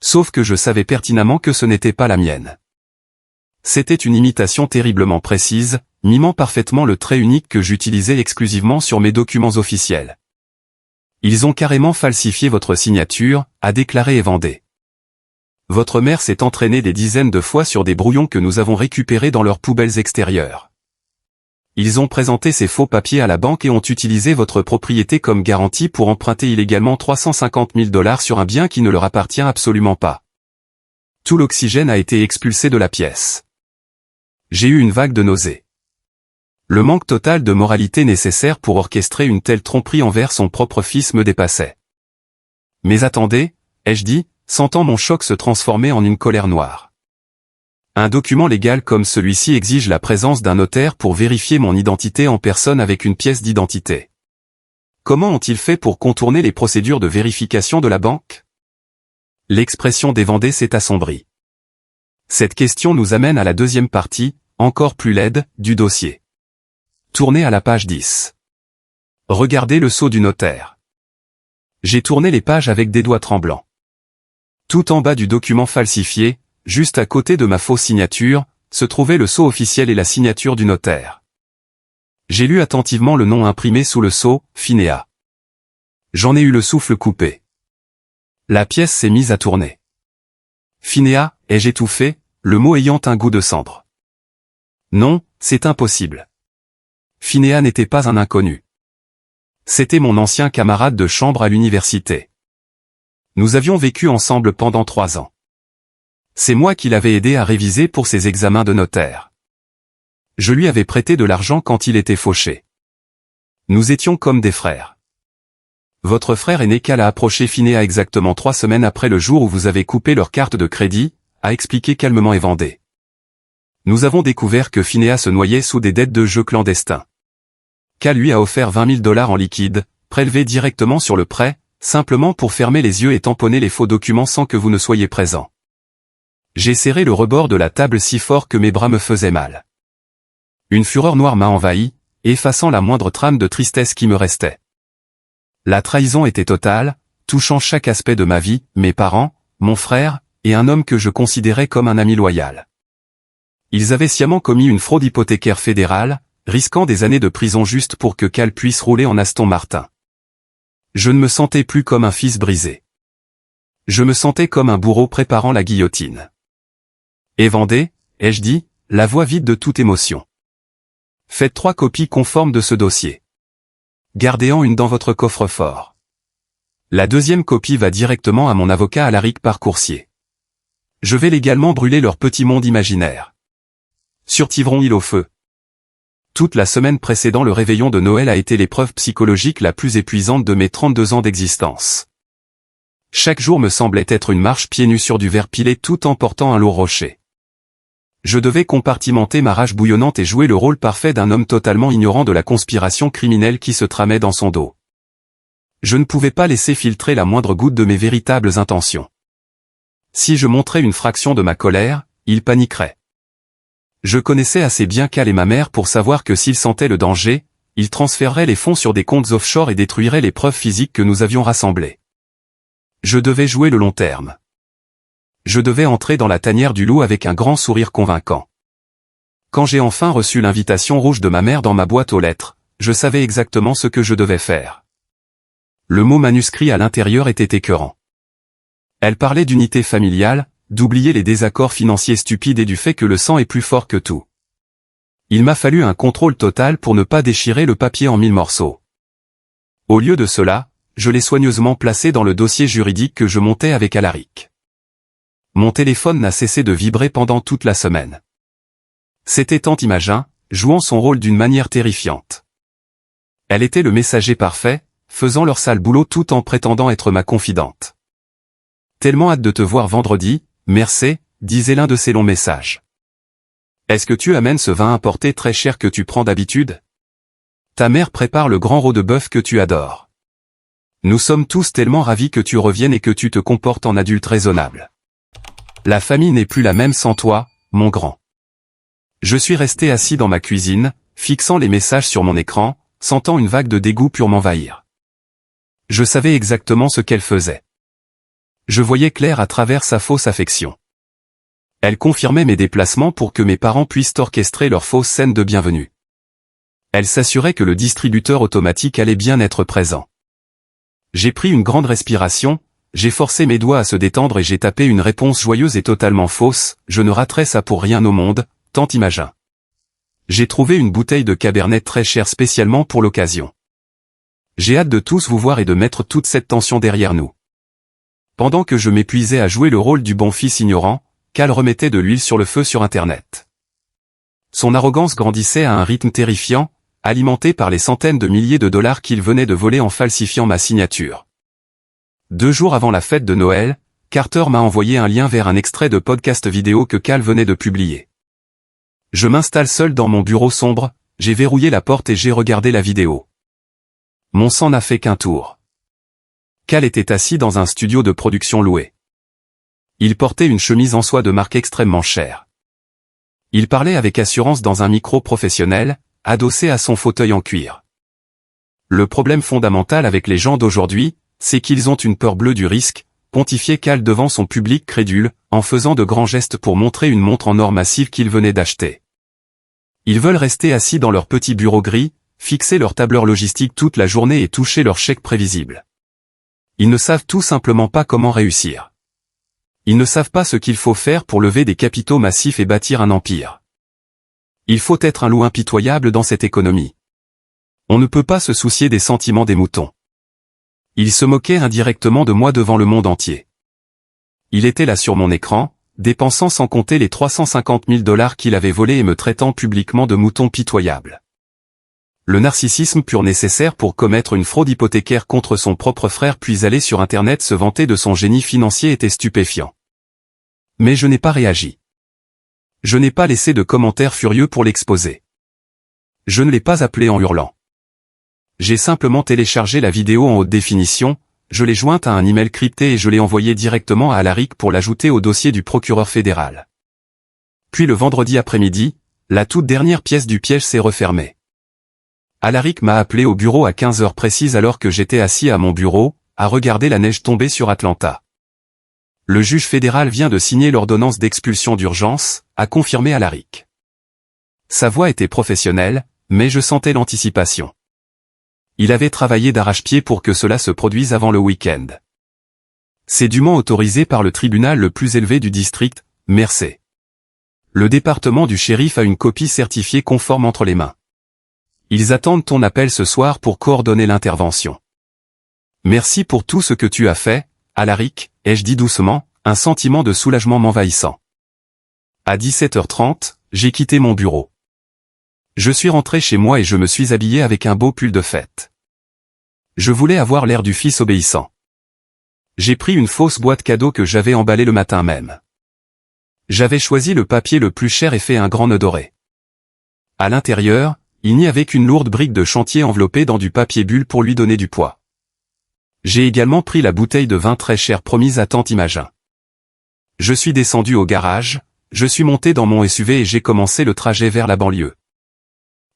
Sauf que je savais pertinemment que ce n'était pas la mienne. C'était une imitation terriblement précise, mimant parfaitement le trait unique que j'utilisais exclusivement sur mes documents officiels. Ils ont carrément falsifié votre signature, a déclaré Vendée. Votre mère s'est entraînée des dizaines de fois sur des brouillons que nous avons récupérés dans leurs poubelles extérieures. Ils ont présenté ces faux papiers à la banque et ont utilisé votre propriété comme garantie pour emprunter illégalement 350 000 $ sur un bien qui ne leur appartient absolument pas. Tout l'oxygène a été expulsé de la pièce. J'ai eu une vague de nausées. Le manque total de moralité nécessaire pour orchestrer une telle tromperie envers son propre fils me dépassait. Mais attendez, ai-je dit, sentant mon choc se transformer en une colère noire. Un document légal comme celui-ci exige la présence d'un notaire pour vérifier mon identité en personne avec une pièce d'identité. Comment ont-ils fait pour contourner les procédures de vérification de la banque? L'expression des Vendée s'est assombrie. Cette question nous amène à la deuxième partie, encore plus laide, du dossier. Tournez à la page 10. Regardez le sceau du notaire. J'ai tourné les pages avec des doigts tremblants. Tout en bas du document falsifié, juste à côté de ma fausse signature, se trouvait le sceau officiel et la signature du notaire. J'ai lu attentivement le nom imprimé sous le sceau, Finéa. J'en ai eu le souffle coupé. La pièce s'est mise à tourner. Finéa, ai-je étouffé, le mot ayant un goût de cendre. Non, c'est impossible. Finéa n'était pas un inconnu. C'était mon ancien camarade de chambre à l'université. Nous avions vécu ensemble pendant 3 ans. C'est moi qui l'avais aidé à réviser pour ses examens de notaire. Je lui avais prêté de l'argent quand il était fauché. Nous étions comme des frères. Votre frère aîné Cal a approché Finéa exactement 3 semaines après le jour où vous avez coupé leur carte de crédit, a expliqué calmement Vendée. Nous avons découvert que Finéa se noyait sous des dettes de jeux clandestins. Cal lui a offert 20 000 $ en liquide, prélevés directement sur le prêt, simplement pour fermer les yeux et tamponner les faux documents sans que vous ne soyez présent. J'ai serré le rebord de la table si fort que mes bras me faisaient mal. Une fureur noire m'a envahi, effaçant la moindre trame de tristesse qui me restait. La trahison était totale, touchant chaque aspect de ma vie, mes parents, mon frère, et un homme que je considérais comme un ami loyal. Ils avaient sciemment commis une fraude hypothécaire fédérale, risquant des années de prison juste pour que Cal puisse rouler en Aston Martin. Je ne me sentais plus comme un fils brisé. Je me sentais comme un bourreau préparant la guillotine. Et Vendée, ai-je dit, la voix vide de toute émotion. Faites 3 copies conformes de ce dossier. Gardez-en une dans votre coffre-fort. La deuxième copie va directement à mon avocat Alaric par coursier. Je vais légalement brûler leur petit monde imaginaire. Survivront-ils au feu? Toute la semaine précédant le réveillon de Noël a été l'épreuve psychologique la plus épuisante de mes 32 ans d'existence. Chaque jour me semblait être une marche pieds nus sur du verre pilé tout en portant un lourd rocher. Je devais compartimenter ma rage bouillonnante et jouer le rôle parfait d'un homme totalement ignorant de la conspiration criminelle qui se tramait dans son dos. Je ne pouvais pas laisser filtrer la moindre goutte de mes véritables intentions. Si je montrais une fraction de ma colère, il paniquerait. Je connaissais assez bien Cal et ma mère pour savoir que s'ils sentaient le danger, ils transféreraient les fonds sur des comptes offshore et détruiraient les preuves physiques que nous avions rassemblées. Je devais jouer le long terme. Je devais entrer dans la tanière du loup avec un grand sourire convaincant. Quand j'ai enfin reçu l'invitation rouge de ma mère dans ma boîte aux lettres, je savais exactement ce que je devais faire. Le mot manuscrit à l'intérieur était écœurant. Elle parlait d'unité familiale, d'oublier les désaccords financiers stupides et du fait que le sang est plus fort que tout. Il m'a fallu un contrôle total pour ne pas déchirer le papier en 1000 morceaux. Au lieu de cela, je l'ai soigneusement placé dans le dossier juridique que je montais avec Alaric. Mon téléphone n'a cessé de vibrer pendant toute la semaine. C'était Tante Imagin, jouant son rôle d'une manière terrifiante. Elle était le messager parfait, faisant leur sale boulot tout en prétendant être ma confidente. Tellement hâte de te voir vendredi, Mercé, disait l'un de ses longs messages. Est-ce que tu amènes ce vin importé très cher que tu prends d'habitude? Ta mère prépare le grand rot de bœuf que tu adores. Nous sommes tous tellement ravis que tu reviennes et que tu te comportes en adulte raisonnable. La famille n'est plus la même sans toi, mon grand. Je suis resté assis dans ma cuisine, fixant les messages sur mon écran, sentant une vague de dégoût pure m'envahir. Je savais exactement ce qu'elle faisait. Je voyais clair à travers sa fausse affection. Elle confirmait mes déplacements pour que mes parents puissent orchestrer leur fausse scène de bienvenue. Elle s'assurait que le distributeur automatique allait bien être présent. J'ai pris une grande respiration, j'ai forcé mes doigts à se détendre et j'ai tapé une réponse joyeuse et totalement fausse, je ne raterai ça pour rien au monde, tante Imagin. J'ai trouvé une bouteille de Cabernet très chère spécialement pour l'occasion. J'ai hâte de tous vous voir et de mettre toute cette tension derrière nous. Pendant que je m'épuisais à jouer le rôle du bon fils ignorant, Cal remettait de l'huile sur le feu sur Internet. Son arrogance grandissait à un rythme terrifiant, alimenté par les centaines de milliers de dollars qu'il venait de voler en falsifiant ma signature. 2 jours avant la fête de Noël, Carter m'a envoyé un lien vers un extrait de podcast vidéo que Cal venait de publier. Je m'installe seul dans mon bureau sombre, j'ai verrouillé la porte et j'ai regardé la vidéo. Mon sang n'a fait qu'un tour. Cal était assis dans un studio de production loué. Il portait une chemise en soie de marque extrêmement chère. Il parlait avec assurance dans un micro professionnel, adossé à son fauteuil en cuir. Le problème fondamental avec les gens d'aujourd'hui, c'est qu'ils ont une peur bleue du risque, pontifiait Cal devant son public crédule, en faisant de grands gestes pour montrer une montre en or massive qu'il venait d'acheter. Ils veulent rester assis dans leur petit bureau gris, fixer leur tableur logistique toute la journée et toucher leur chèque prévisible. Ils ne savent tout simplement pas comment réussir. Ils ne savent pas ce qu'il faut faire pour lever des capitaux massifs et bâtir un empire. Il faut être un loup impitoyable dans cette économie. On ne peut pas se soucier des sentiments des moutons. Il se moquait indirectement de moi devant le monde entier. Il était là sur mon écran, dépensant sans compter les 350 000 $ qu'il avait volés et me traitant publiquement de mouton pitoyable. Le narcissisme pur nécessaire pour commettre une fraude hypothécaire contre son propre frère puis aller sur Internet se vanter de son génie financier était stupéfiant. Mais je n'ai pas réagi. Je n'ai pas laissé de commentaires furieux pour l'exposer. Je ne l'ai pas appelé en hurlant. J'ai simplement téléchargé la vidéo en haute définition, je l'ai jointe à un email crypté et je l'ai envoyé directement à Alaric pour l'ajouter au dossier du procureur fédéral. Puis le vendredi après-midi, la toute dernière pièce du piège s'est refermée. Alaric m'a appelé au bureau à 15 heures précises alors que j'étais assis à mon bureau, à regarder la neige tomber sur Atlanta. Le juge fédéral vient de signer l'ordonnance d'expulsion d'urgence, a confirmé Alaric. Sa voix était professionnelle, mais je sentais l'anticipation. Il avait travaillé d'arrache-pied pour que cela se produise avant le week-end. C'est dûment autorisé par le tribunal le plus élevé du district, Mercey. Le département du shérif a une copie certifiée conforme entre les mains. Ils attendent ton appel ce soir pour coordonner l'intervention. Merci pour tout ce que tu as fait, Alaric, ai-je dit doucement, un sentiment de soulagement m'envahissant. À 17h30, j'ai quitté mon bureau. Je suis rentré chez moi et je me suis habillé avec un beau pull de fête. Je voulais avoir l'air du fils obéissant. J'ai pris une fausse boîte cadeau que j'avais emballée le matin même. J'avais choisi le papier le plus cher et fait un grand nœud doré. À l'intérieur, il n'y avait qu'une lourde brique de chantier enveloppée dans du papier bulle pour lui donner du poids. J'ai également pris la bouteille de vin très chère promise à tante Imagin. Je suis descendu au garage, je suis monté dans mon SUV et j'ai commencé le trajet vers la banlieue.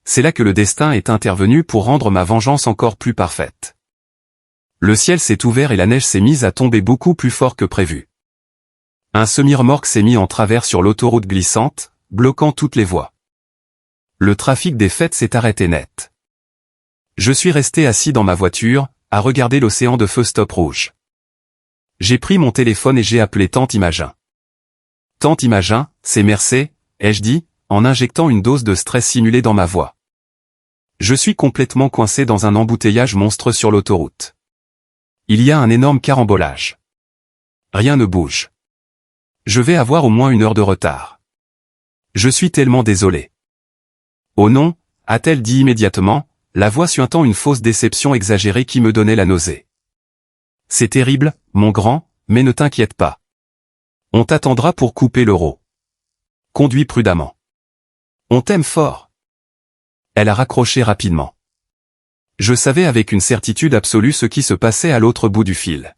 C'est là que le destin est intervenu pour rendre ma vengeance encore plus parfaite. Le ciel s'est ouvert et la neige s'est mise à tomber beaucoup plus fort que prévu. Un semi-remorque s'est mis en travers sur l'autoroute glissante, bloquant toutes les voies. Le trafic des fêtes s'est arrêté net. Je suis resté assis dans ma voiture, à regarder l'océan de feu stop rouge. J'ai pris mon téléphone et j'ai appelé tante Imagin. Tante Imagin, c'est Mercey, ai-je dit, en injectant une dose de stress simulé dans ma voix. Je suis complètement coincé dans un embouteillage monstre sur l'autoroute. Il y a un énorme carambolage. Rien ne bouge. Je vais avoir au moins 1 heure de retard. Je suis tellement désolé. Oh non, a-t-elle dit immédiatement, la voix suintant une fausse déception exagérée qui me donnait la nausée. C'est terrible, mon grand, mais ne t'inquiète pas. On t'attendra pour couper l'euro. Conduis prudemment. On t'aime fort. Elle a raccroché rapidement. Je savais avec une certitude absolue ce qui se passait à l'autre bout du fil.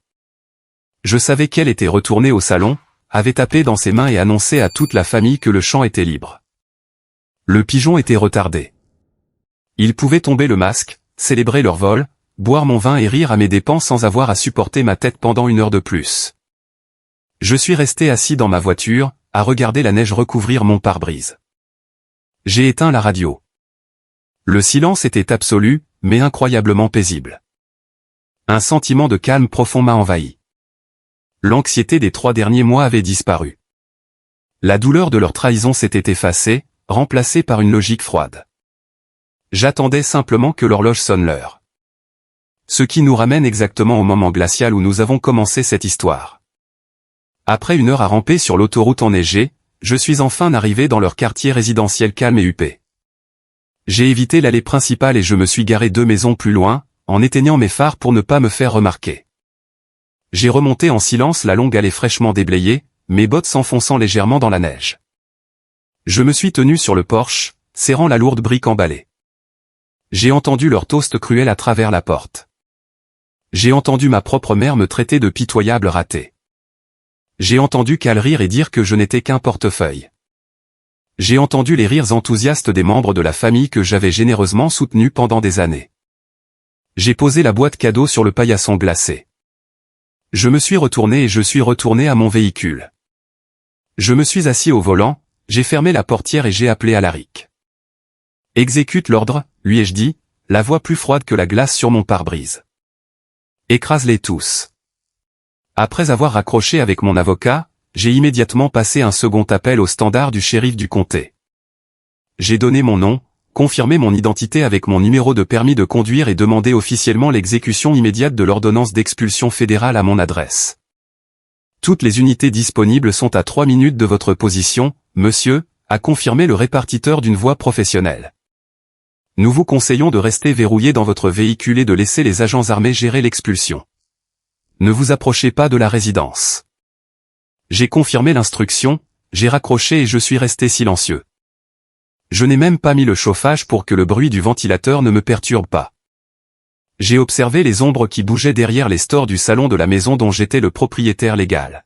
Je savais qu'elle était retournée au salon, avait tapé dans ses mains et annoncé à toute la famille que le champ était libre. Le pigeon était retardé. Ils pouvaient tomber le masque, célébrer leur vol, boire mon vin et rire à mes dépens sans avoir à supporter ma tête pendant 1 heure de plus. Je suis resté assis dans ma voiture, à regarder la neige recouvrir mon pare-brise. J'ai éteint la radio. Le silence était absolu, mais incroyablement paisible. Un sentiment de calme profond m'a envahi. L'anxiété des 3 derniers mois avait disparu. La douleur de leur trahison s'était effacée, remplacée par une logique froide. J'attendais simplement que l'horloge sonne l'heure. Ce qui nous ramène exactement au moment glacial où nous avons commencé cette histoire. Après 1 heure à ramper sur l'autoroute enneigée, je suis enfin arrivé dans leur quartier résidentiel calme et huppé. J'ai évité l'allée principale et je me suis garé 2 maisons plus loin, en éteignant mes phares pour ne pas me faire remarquer. J'ai remonté en silence la longue allée fraîchement déblayée, mes bottes s'enfonçant légèrement dans la neige. Je me suis tenu sur le porche, serrant la lourde brique emballée. J'ai entendu leur toast cruel à travers la porte. J'ai entendu ma propre mère me traiter de pitoyable raté. J'ai entendu Cal rire et dire que je n'étais qu'un portefeuille. J'ai entendu les rires enthousiastes des membres de la famille que j'avais généreusement soutenus pendant des années. J'ai posé la boîte cadeau sur le paillasson glacé. Je me suis retourné et je suis retourné à mon véhicule. Je me suis assis au volant, j'ai fermé la portière et j'ai appelé Alaric. Exécute l'ordre, lui ai-je dit, la voix plus froide que la glace sur mon pare-brise. Écrase-les tous. Après avoir raccroché avec mon avocat, j'ai immédiatement passé un second appel au standard du shérif du comté. J'ai donné mon nom, confirmé mon identité avec mon numéro de permis de conduire et demandé officiellement l'exécution immédiate de l'ordonnance d'expulsion fédérale à mon adresse. Toutes les unités disponibles sont à 3 minutes de votre position, monsieur, a confirmé le répartiteur d'une voix professionnelle. Nous vous conseillons de rester verrouillé dans votre véhicule et de laisser les agents armés gérer l'expulsion. Ne vous approchez pas de la résidence. J'ai confirmé l'instruction, j'ai raccroché et je suis resté silencieux. Je n'ai même pas mis le chauffage pour que le bruit du ventilateur ne me perturbe pas. J'ai observé les ombres qui bougeaient derrière les stores du salon de la maison dont j'étais le propriétaire légal.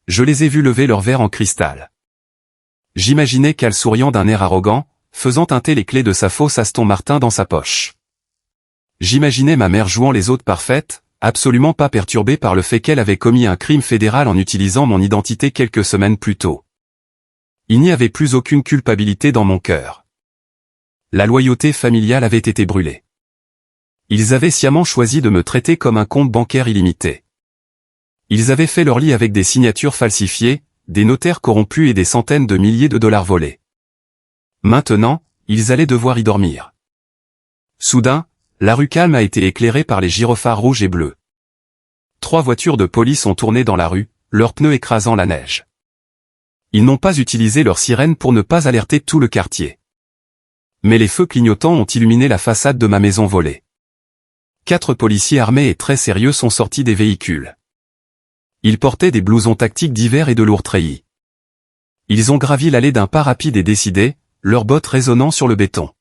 Je les ai vus lever leur verre en cristal. J'imaginais Cal souriant d'un air arrogant, faisant teinter les clés de sa fausse Aston Martin dans sa poche. J'imaginais ma mère jouant les hôtes parfaites, absolument pas perturbée par le fait qu'elle avait commis un crime fédéral en utilisant mon identité quelques semaines plus tôt. Il n'y avait plus aucune culpabilité dans mon cœur. La loyauté familiale avait été brûlée. Ils avaient sciemment choisi de me traiter comme un compte bancaire illimité. Ils avaient fait leur lit avec des signatures falsifiées, des notaires corrompus et des centaines de milliers de dollars volés. Maintenant, ils allaient devoir y dormir. Soudain, la rue calme a été éclairée par les gyrophares rouges et bleus. 3 voitures de police ont tourné dans la rue, leurs pneus écrasant la neige. Ils n'ont pas utilisé leur sirène pour ne pas alerter tout le quartier. Mais les feux clignotants ont illuminé la façade de ma maison volée. 4 policiers armés et très sérieux sont sortis des véhicules. Ils portaient des blousons tactiques d'hiver et de lourds treillis. Ils ont gravi l'allée d'un pas rapide et décidé, leurs bottes résonnant sur le béton.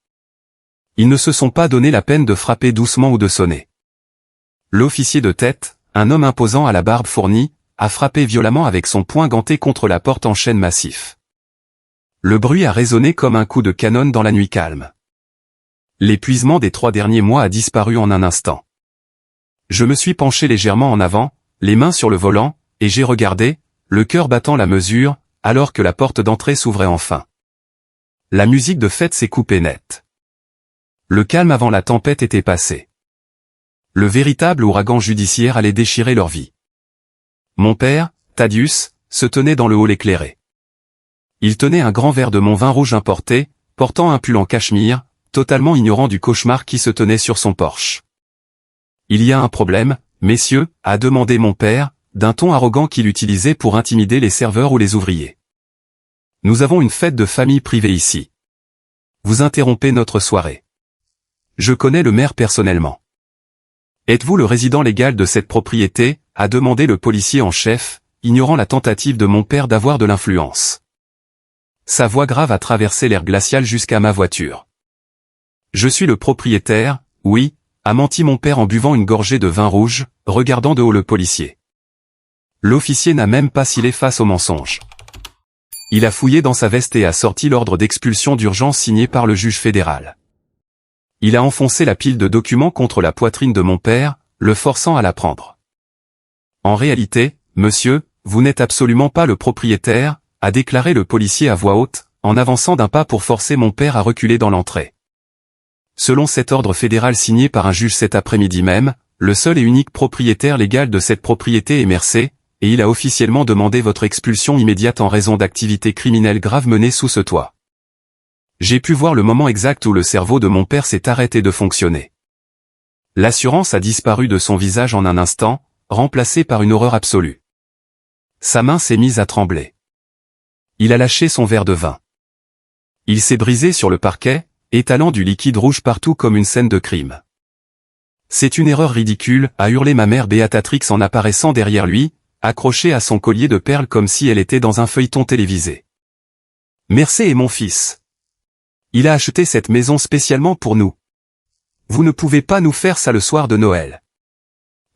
Ils ne se sont pas donné la peine de frapper doucement ou de sonner. L'officier de tête, un homme imposant à la barbe fournie, a frappé violemment avec son poing ganté contre la porte en chêne massif. Le bruit a résonné comme un coup de canon dans la nuit calme. L'épuisement des 3 derniers mois a disparu en un instant. Je me suis penché légèrement en avant, les mains sur le volant, et j'ai regardé, le cœur battant la mesure, alors que la porte d'entrée s'ouvrait enfin. La musique de fête s'est coupée net. Le calme avant la tempête était passé. Le véritable ouragan judiciaire allait déchirer leur vie. Mon père, Thaddeus, se tenait dans le hall éclairé. Il tenait un grand verre de mon vin rouge importé, portant un pull en cachemire, totalement ignorant du cauchemar qui se tenait sur son porche. « Il y a un problème, messieurs » a demandé mon père, d'un ton arrogant qu'il utilisait pour intimider les serveurs ou les ouvriers. « Nous avons une fête de famille privée ici. Vous interrompez notre soirée. Je connais le maire personnellement. Êtes-vous le résident légal de cette propriété » a demandé le policier en chef, ignorant la tentative de mon père d'avoir de l'influence. Sa voix grave a traversé l'air glacial jusqu'à ma voiture. Je suis le propriétaire, oui, a menti mon père en buvant une gorgée de vin rouge, regardant de haut le policier. L'officier n'a même pas scellé face au mensonge. Il a fouillé dans sa veste et a sorti l'ordre d'expulsion d'urgence signé par le juge fédéral. Il a enfoncé la pile de documents contre la poitrine de mon père, le forçant à la prendre. En réalité, monsieur, vous n'êtes absolument pas le propriétaire, a déclaré le policier à voix haute, en avançant d'un pas pour forcer mon père à reculer dans l'entrée. Selon cet ordre fédéral signé par un juge cet après-midi même, le seul et unique propriétaire légal de cette propriété est Mercé, et il a officiellement demandé votre expulsion immédiate en raison d'activités criminelles graves menées sous ce toit. J'ai pu voir le moment exact où le cerveau de mon père s'est arrêté de fonctionner. L'assurance a disparu de son visage en un instant, remplacée par une horreur absolue. Sa main s'est mise à trembler. Il a lâché son verre de vin. Il s'est brisé sur le parquet, étalant du liquide rouge partout comme une scène de crime. C'est une erreur ridicule, a hurlé ma mère Béatrix en apparaissant derrière lui, accrochée à son collier de perles comme si elle était dans un feuilleton télévisé. Mercé est mon fils. Il a acheté cette maison spécialement pour nous. Vous ne pouvez pas nous faire ça le soir de Noël.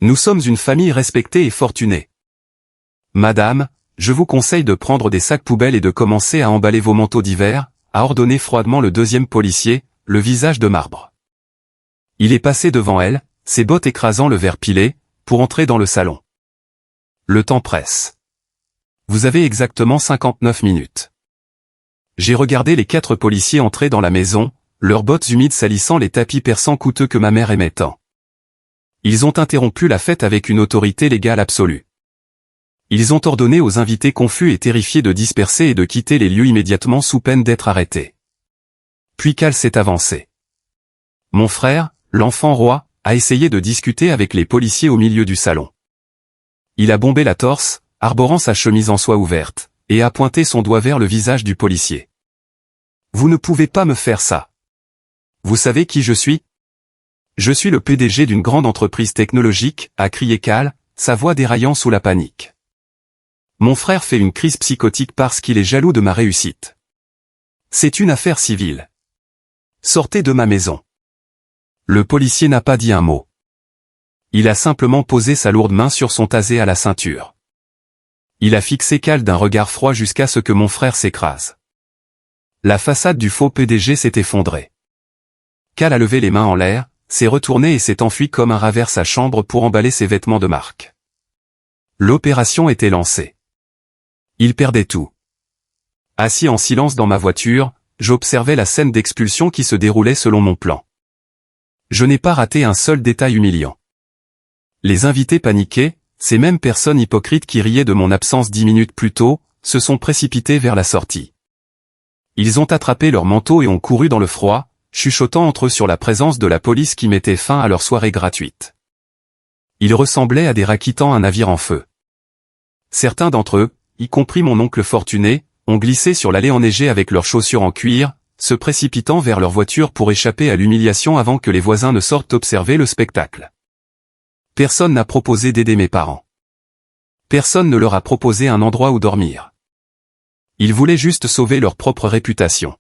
Nous sommes une famille respectée et fortunée. Madame, je vous conseille de prendre des sacs poubelles et de commencer à emballer vos manteaux d'hiver, a ordonné froidement le deuxième policier, le visage de marbre. Il est passé devant elle, ses bottes écrasant le verre pilé, pour entrer dans le salon. Le temps presse. Vous avez exactement 59 minutes. J'ai regardé les 4 policiers entrer dans la maison, leurs bottes humides salissant les tapis persans coûteux que ma mère aimait tant. Ils ont interrompu la fête avec une autorité légale absolue. Ils ont ordonné aux invités confus et terrifiés de disperser et de quitter les lieux immédiatement sous peine d'être arrêtés. Puis Cal s'est avancé. Mon frère, l'enfant roi, a essayé de discuter avec les policiers au milieu du salon. Il a bombé la torse, arborant sa chemise en soie ouverte, et a pointé son doigt vers le visage du policier. Vous ne pouvez pas me faire ça. Vous savez qui je suis? Je suis le PDG d'une grande entreprise technologique, a crié Cal, sa voix déraillant sous la panique. Mon frère fait une crise psychotique parce qu'il est jaloux de ma réussite. C'est une affaire civile. Sortez de ma maison. Le policier n'a pas dit un mot. Il a simplement posé sa lourde main sur son tasé à la ceinture. Il a fixé Cal d'un regard froid jusqu'à ce que mon frère s'écrase. La façade du faux PDG s'est effondrée. Cal a levé les mains en l'air, s'est retourné et s'est enfui comme un rat vers sa chambre pour emballer ses vêtements de marque. L'opération était lancée. Il perdait tout. Assis en silence dans ma voiture, j'observais la scène d'expulsion qui se déroulait selon mon plan. Je n'ai pas raté un seul détail humiliant. Les invités paniqués, ces mêmes personnes hypocrites qui riaient de mon absence 10 minutes plus tôt, se sont précipités vers la sortie. Ils ont attrapé leurs manteaux et ont couru dans le froid, chuchotant entre eux sur la présence de la police qui mettait fin à leur soirée gratuite. Ils ressemblaient à des rats quittant un navire en feu. Certains d'entre eux, y compris mon oncle fortuné, ont glissé sur l'allée enneigée avec leurs chaussures en cuir, se précipitant vers leur voiture pour échapper à l'humiliation avant que les voisins ne sortent observer le spectacle. Personne n'a proposé d'aider mes parents. Personne ne leur a proposé un endroit où dormir. Ils voulaient juste sauver leur propre réputation.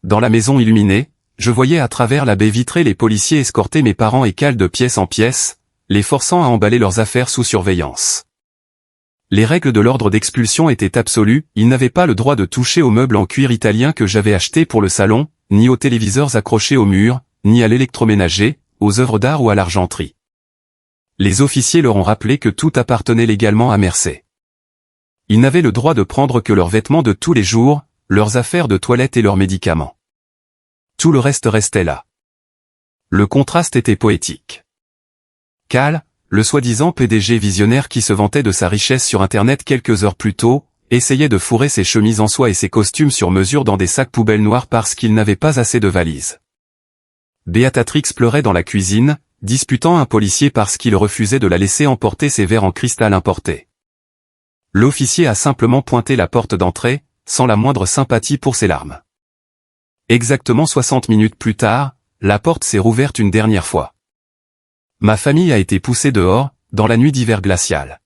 Dans la maison illuminée, je voyais à travers la baie vitrée les policiers escorter mes parents et Cal de pièce en pièce, les forçant à emballer leurs affaires sous surveillance. Les règles de l'ordre d'expulsion étaient absolues, ils n'avaient pas le droit de toucher aux meubles en cuir italien que j'avais achetés pour le salon, ni aux téléviseurs accrochés au mur, ni à l'électroménager, aux œuvres d'art ou à l'argenterie. Les officiers leur ont rappelé que tout appartenait légalement à Mercé. Ils n'avaient le droit de prendre que leurs vêtements de tous les jours, leurs affaires de toilette et leurs médicaments. Tout le reste restait là. Le contraste était poétique. Cal, le soi-disant PDG visionnaire qui se vantait de sa richesse sur Internet quelques heures plus tôt, essayait de fourrer ses chemises en soie et ses costumes sur mesure dans des sacs poubelles noirs parce qu'il n'avait pas assez de valises. Béatrix pleurait dans la cuisine, disputant un policier parce qu'il refusait de la laisser emporter ses verres en cristal importés. L'officier a simplement pointé la porte d'entrée, sans la moindre sympathie pour ses larmes. Exactement 60 minutes plus tard, la porte s'est rouverte une dernière fois. Ma famille a été poussée dehors, dans la nuit d'hiver glacial.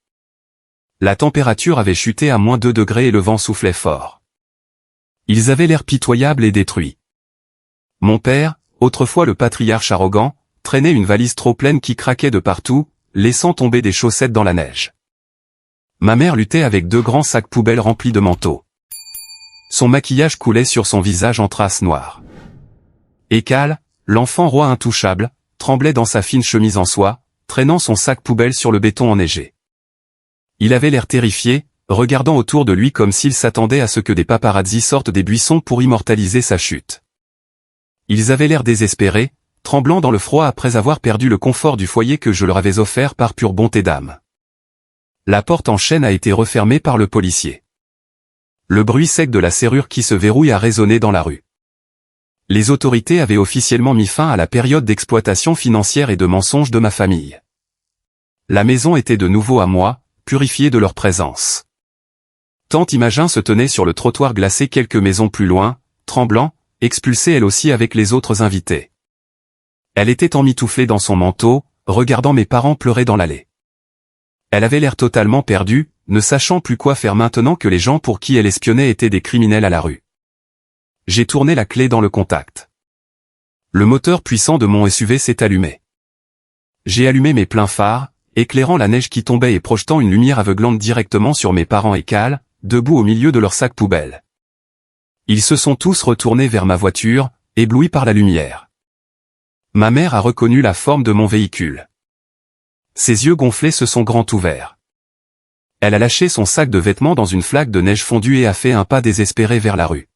La température avait chuté à -2 degrés et le vent soufflait fort. Ils avaient l'air pitoyables et détruits. Mon père, autrefois le patriarche arrogant, traînait une valise trop pleine qui craquait de partout, laissant tomber des chaussettes dans la neige. Ma mère luttait avec 2 grands sacs poubelles remplis de manteaux. Son maquillage coulait sur son visage en traces noires. Et Cal, l'enfant roi intouchable, tremblait dans sa fine chemise en soie, traînant son sac poubelle sur le béton enneigé. Il avait l'air terrifié, regardant autour de lui comme s'il s'attendait à ce que des paparazzis sortent des buissons pour immortaliser sa chute. Ils avaient l'air désespérés, tremblant dans le froid après avoir perdu le confort du foyer que je leur avais offert par pure bonté d'âme. La porte en chêne a été refermée par le policier. Le bruit sec de la serrure qui se verrouille a résonné dans la rue. Les autorités avaient officiellement mis fin à la période d'exploitation financière et de mensonge de ma famille. La maison était de nouveau à moi, purifiée de leur présence. Tante Imagin se tenait sur le trottoir glacé quelques maisons plus loin, tremblant, expulsée elle aussi avec les autres invités. Elle était emmitouflée dans son manteau, regardant mes parents pleurer dans l'allée. Elle avait l'air totalement perdue, ne sachant plus quoi faire maintenant que les gens pour qui elle espionnait étaient des criminels à la rue. J'ai tourné la clé dans le contact. Le moteur puissant de mon SUV s'est allumé. J'ai allumé mes pleins phares, éclairant la neige qui tombait et projetant une lumière aveuglante directement sur mes parents et Cal, debout au milieu de leur sac poubelle. Ils se sont tous retournés vers ma voiture, éblouis par la lumière. Ma mère a reconnu la forme de mon véhicule. Ses yeux gonflés se sont grands ouverts. Elle a lâché son sac de vêtements dans une flaque de neige fondue et a fait un pas désespéré vers la rue.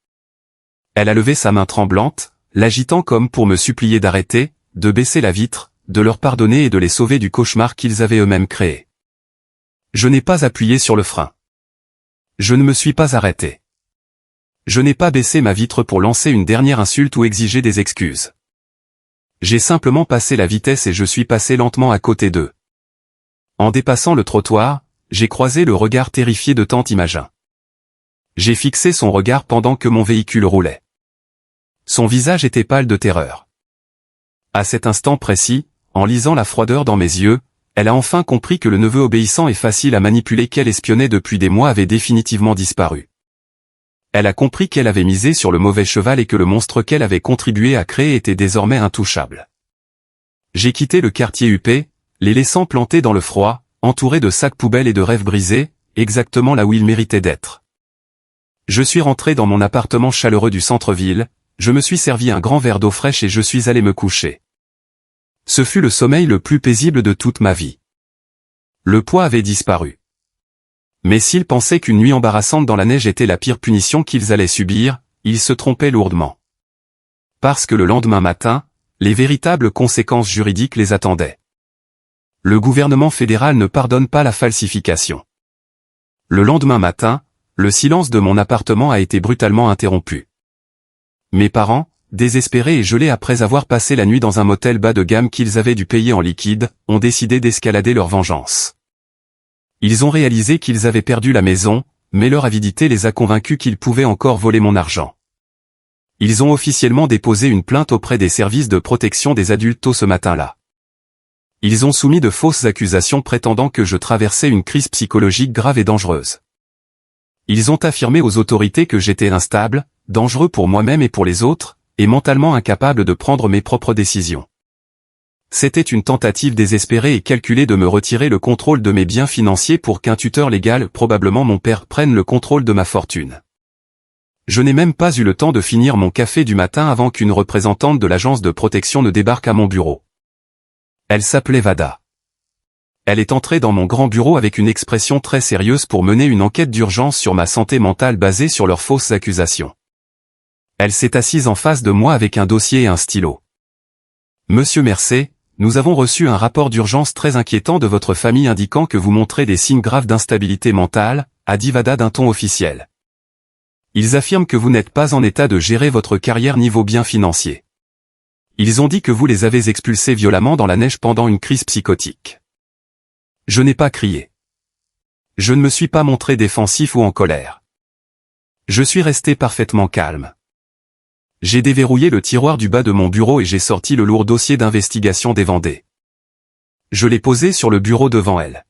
Elle a levé sa main tremblante, l'agitant comme pour me supplier d'arrêter, de baisser la vitre, de leur pardonner et de les sauver du cauchemar qu'ils avaient eux-mêmes créé. Je n'ai pas appuyé sur le frein. Je ne me suis pas arrêté. Je n'ai pas baissé ma vitre pour lancer une dernière insulte ou exiger des excuses. J'ai simplement passé la vitesse et je suis passé lentement à côté d'eux. En dépassant le trottoir, j'ai croisé le regard terrifié de tante Imagin. J'ai fixé son regard pendant que mon véhicule roulait. Son visage était pâle de terreur. À cet instant précis, en lisant la froideur dans mes yeux, elle a enfin compris que le neveu obéissant et facile à manipuler qu'elle espionnait depuis des mois avait définitivement disparu. Elle a compris qu'elle avait misé sur le mauvais cheval et que le monstre qu'elle avait contribué à créer était désormais intouchable. J'ai quitté le quartier huppé, les laissant plantés dans le froid, entourés de sacs poubelles et de rêves brisés, exactement là où ils méritaient d'être. Je suis rentré dans mon appartement chaleureux du centre-ville, je me suis servi un grand verre d'eau fraîche et je suis allé me coucher. Ce fut le sommeil le plus paisible de toute ma vie. Le poids avait disparu. Mais s'ils pensaient qu'une nuit embarrassante dans la neige était la pire punition qu'ils allaient subir, ils se trompaient lourdement. Parce que le lendemain matin, les véritables conséquences juridiques les attendaient. Le gouvernement fédéral ne pardonne pas la falsification. Le lendemain matin, le silence de mon appartement a été brutalement interrompu. Mes parents, désespérés et gelés après avoir passé la nuit dans un motel bas de gamme qu'ils avaient dû payer en liquide, ont décidé d'escalader leur vengeance. Ils ont réalisé qu'ils avaient perdu la maison, mais leur avidité les a convaincus qu'ils pouvaient encore voler mon argent. Ils ont officiellement déposé une plainte auprès des services de protection des adultes tôt ce matin-là. Ils ont soumis de fausses accusations prétendant que je traversais une crise psychologique grave et dangereuse. Ils ont affirmé aux autorités que j'étais instable, dangereux pour moi-même et pour les autres, et mentalement incapable de prendre mes propres décisions. C'était une tentative désespérée et calculée de me retirer le contrôle de mes biens financiers pour qu'un tuteur légal, probablement mon père, prenne le contrôle de ma fortune. Je n'ai même pas eu le temps de finir mon café du matin avant qu'une représentante de l'agence de protection ne débarque à mon bureau. Elle s'appelait Vada. Elle est entrée dans mon grand bureau avec une expression très sérieuse pour mener une enquête d'urgence sur ma santé mentale basée sur leurs fausses accusations. Elle s'est assise en face de moi avec un dossier et un stylo. Monsieur Mercé, nous avons reçu un rapport d'urgence très inquiétant de votre famille indiquant que vous montrez des signes graves d'instabilité mentale, a dit Vada d'un ton officiel. Ils affirment que vous n'êtes pas en état de gérer votre carrière niveau biens financiers. Ils ont dit que vous les avez expulsés violemment dans la neige pendant une crise psychotique. Je n'ai pas crié. Je ne me suis pas montré défensif ou en colère. Je suis resté parfaitement calme. J'ai déverrouillé le tiroir du bas de mon bureau et j'ai sorti le lourd dossier d'investigation des Vendées. Je l'ai posé sur le bureau devant elle.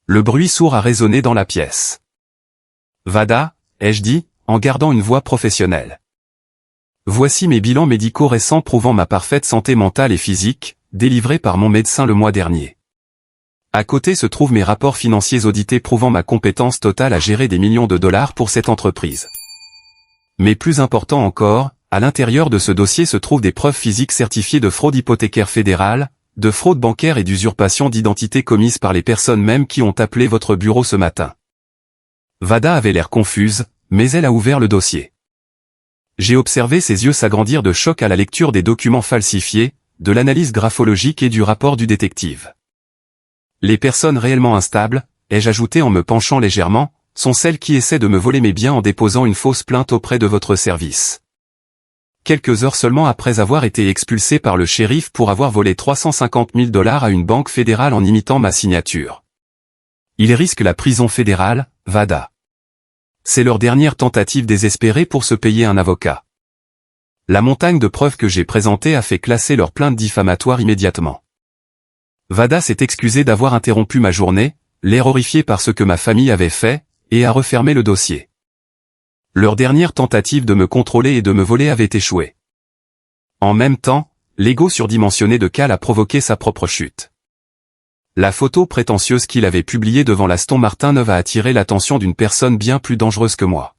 Le bruit sourd a résonné dans la pièce. Vada, ai-je dit, en gardant une voix professionnelle. Voici mes bilans médicaux récents prouvant ma parfaite santé mentale et physique, délivrés par mon médecin le mois dernier. À côté se trouvent mes rapports financiers audités prouvant ma compétence totale à gérer des millions de dollars pour cette entreprise. Mais plus important encore, à l'intérieur de ce dossier se trouvent des preuves physiques certifiées de fraude hypothécaire fédérale, de fraude bancaire et d'usurpation d'identité commises par les personnes mêmes qui ont appelé votre bureau ce matin. Vada avait l'air confuse, mais elle a ouvert le dossier. J'ai observé ses yeux s'agrandir de choc à la lecture des documents falsifiés, de l'analyse graphologique et du rapport du détective. Les personnes réellement instables, ai-je ajouté en me penchant légèrement, sont celles qui essaient de me voler mes biens en déposant une fausse plainte auprès de votre service. Quelques heures seulement après avoir été expulsé par le shérif pour avoir volé 350 000 $ à une banque fédérale en imitant ma signature. Ils risquent la prison fédérale, Vada. C'est leur dernière tentative désespérée pour se payer un avocat. La montagne de preuves que j'ai présentée a fait classer leur plainte diffamatoire immédiatement. Vada s'est excusé d'avoir interrompu ma journée, l'air horrifié par ce que ma famille avait fait, et a refermé le dossier. Leur dernière tentative de me contrôler et de me voler avait échoué. En même temps, l'ego surdimensionné de Cal a provoqué sa propre chute. La photo prétentieuse qu'il avait publiée devant l'Aston Martin neuve a attiré l'attention d'une personne bien plus dangereuse que moi.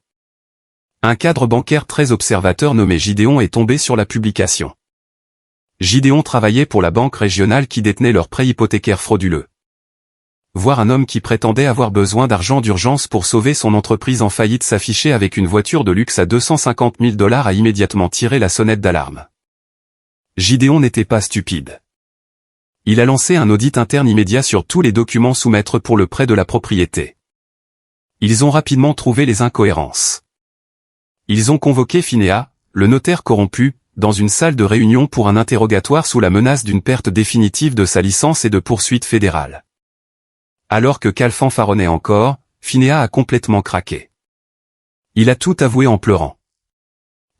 Un cadre bancaire très observateur nommé Gideon est tombé sur la publication. Gideon travaillait pour la banque régionale qui détenait leurs prêts hypothécaires frauduleux. Voir un homme qui prétendait avoir besoin d'argent d'urgence pour sauver son entreprise en faillite s'afficher avec une voiture de luxe à 250 000 $ a immédiatement tiré la sonnette d'alarme. Gideon n'était pas stupide. Il a lancé un audit interne immédiat sur tous les documents soumettre pour le prêt de la propriété. Ils ont rapidement trouvé les incohérences. Ils ont convoqué Finéa, le notaire corrompu, dans une salle de réunion pour un interrogatoire sous la menace d'une perte définitive de sa licence et de poursuites fédérales. Alors que Cal fanfaronnait encore, Finéa a complètement craqué. Il a tout avoué en pleurant.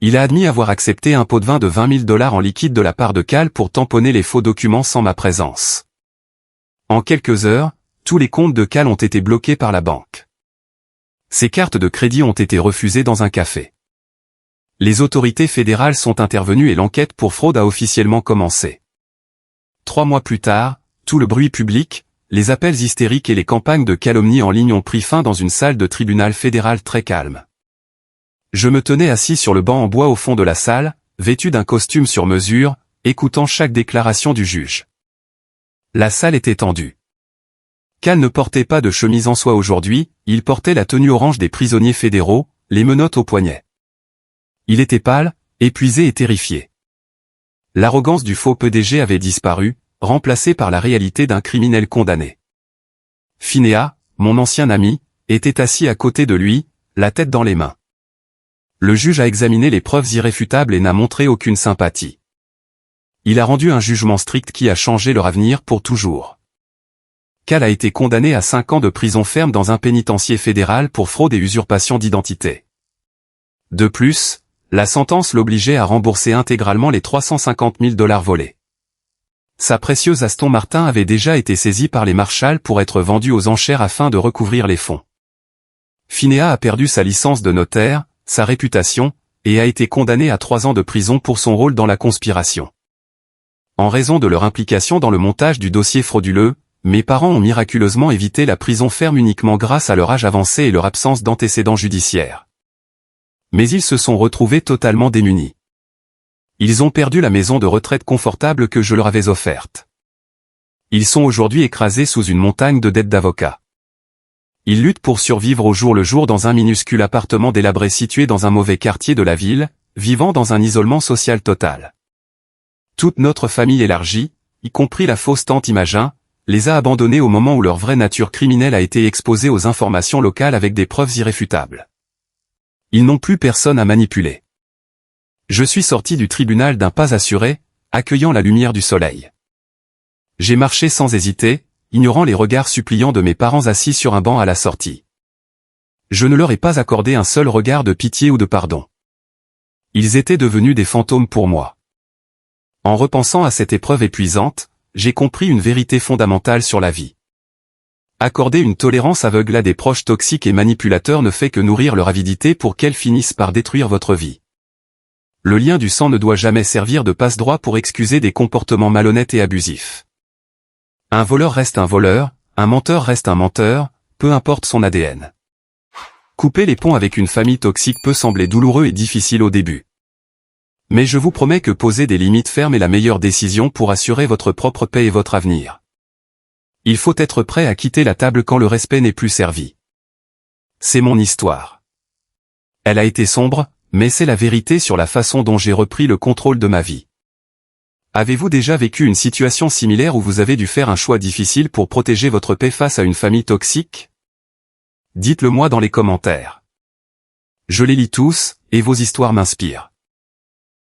Il a admis avoir accepté un pot de vin de 20 000 $ en liquide de la part de Cal pour tamponner les faux documents sans ma présence. En quelques heures, tous les comptes de Cal ont été bloqués par la banque. Ses cartes de crédit ont été refusées dans un café. Les autorités fédérales sont intervenues et l'enquête pour fraude a officiellement commencé. 3 mois plus tard, tout le bruit public, les appels hystériques et les campagnes de calomnie en ligne ont pris fin dans une salle de tribunal fédéral très calme. Je me tenais assis sur le banc en bois au fond de la salle, vêtu d'un costume sur mesure, écoutant chaque déclaration du juge. La salle était tendue. Cal ne portait pas de chemise en soie aujourd'hui, il portait la tenue orange des prisonniers fédéraux, les menottes au poignet. Il était pâle, épuisé et terrifié. L'arrogance du faux PDG avait disparu, remplacé par la réalité d'un criminel condamné. Finéa, mon ancien ami, était assis à côté de lui, la tête dans les mains. Le juge a examiné les preuves irréfutables et n'a montré aucune sympathie. Il a rendu un jugement strict qui a changé leur avenir pour toujours. Cal a été condamné à 5 ans de prison ferme dans un pénitencier fédéral pour fraude et usurpation d'identité. De plus, la sentence l'obligeait à rembourser intégralement les 350 000 $ volés. Sa précieuse Aston Martin avait déjà été saisie par les marshals pour être vendue aux enchères afin de recouvrir les fonds. Finéa a perdu sa licence de notaire, sa réputation, et a été condamné à 3 ans de prison pour son rôle dans la conspiration. En raison de leur implication dans le montage du dossier frauduleux, mes parents ont miraculeusement évité la prison ferme uniquement grâce à leur âge avancé et leur absence d'antécédents judiciaires. Mais ils se sont retrouvés totalement démunis. Ils ont perdu la maison de retraite confortable que je leur avais offerte. Ils sont aujourd'hui écrasés sous une montagne de dettes d'avocats. Ils luttent pour survivre au jour le jour dans un minuscule appartement délabré situé dans un mauvais quartier de la ville, vivant dans un isolement social total. Toute notre famille élargie, y compris la fausse tante Imogen, les a abandonnés au moment où leur vraie nature criminelle a été exposée aux informations locales avec des preuves irréfutables. Ils n'ont plus personne à manipuler. Je suis sorti du tribunal d'un pas assuré, accueillant la lumière du soleil. J'ai marché sans hésiter, ignorant les regards suppliants de mes parents assis sur un banc à la sortie. Je ne leur ai pas accordé un seul regard de pitié ou de pardon. Ils étaient devenus des fantômes pour moi. En repensant à cette épreuve épuisante, j'ai compris une vérité fondamentale sur la vie. Accorder une tolérance aveugle à des proches toxiques et manipulateurs ne fait que nourrir leur avidité pour qu'elles finissent par détruire votre vie. Le lien du sang ne doit jamais servir de passe-droit pour excuser des comportements malhonnêtes et abusifs. Un voleur reste un voleur, un menteur reste un menteur, peu importe son ADN. Couper les ponts avec une famille toxique peut sembler douloureux et difficile au début. Mais je vous promets que poser des limites fermes est la meilleure décision pour assurer votre propre paix et votre avenir. Il faut être prêt à quitter la table quand le respect n'est plus servi. C'est mon histoire. Elle a été sombre, mais c'est la vérité sur la façon dont j'ai repris le contrôle de ma vie. Avez-vous déjà vécu une situation similaire où vous avez dû faire un choix difficile pour protéger votre paix face à une famille toxique? Dites-le moi dans les commentaires. Je les lis tous, et vos histoires m'inspirent.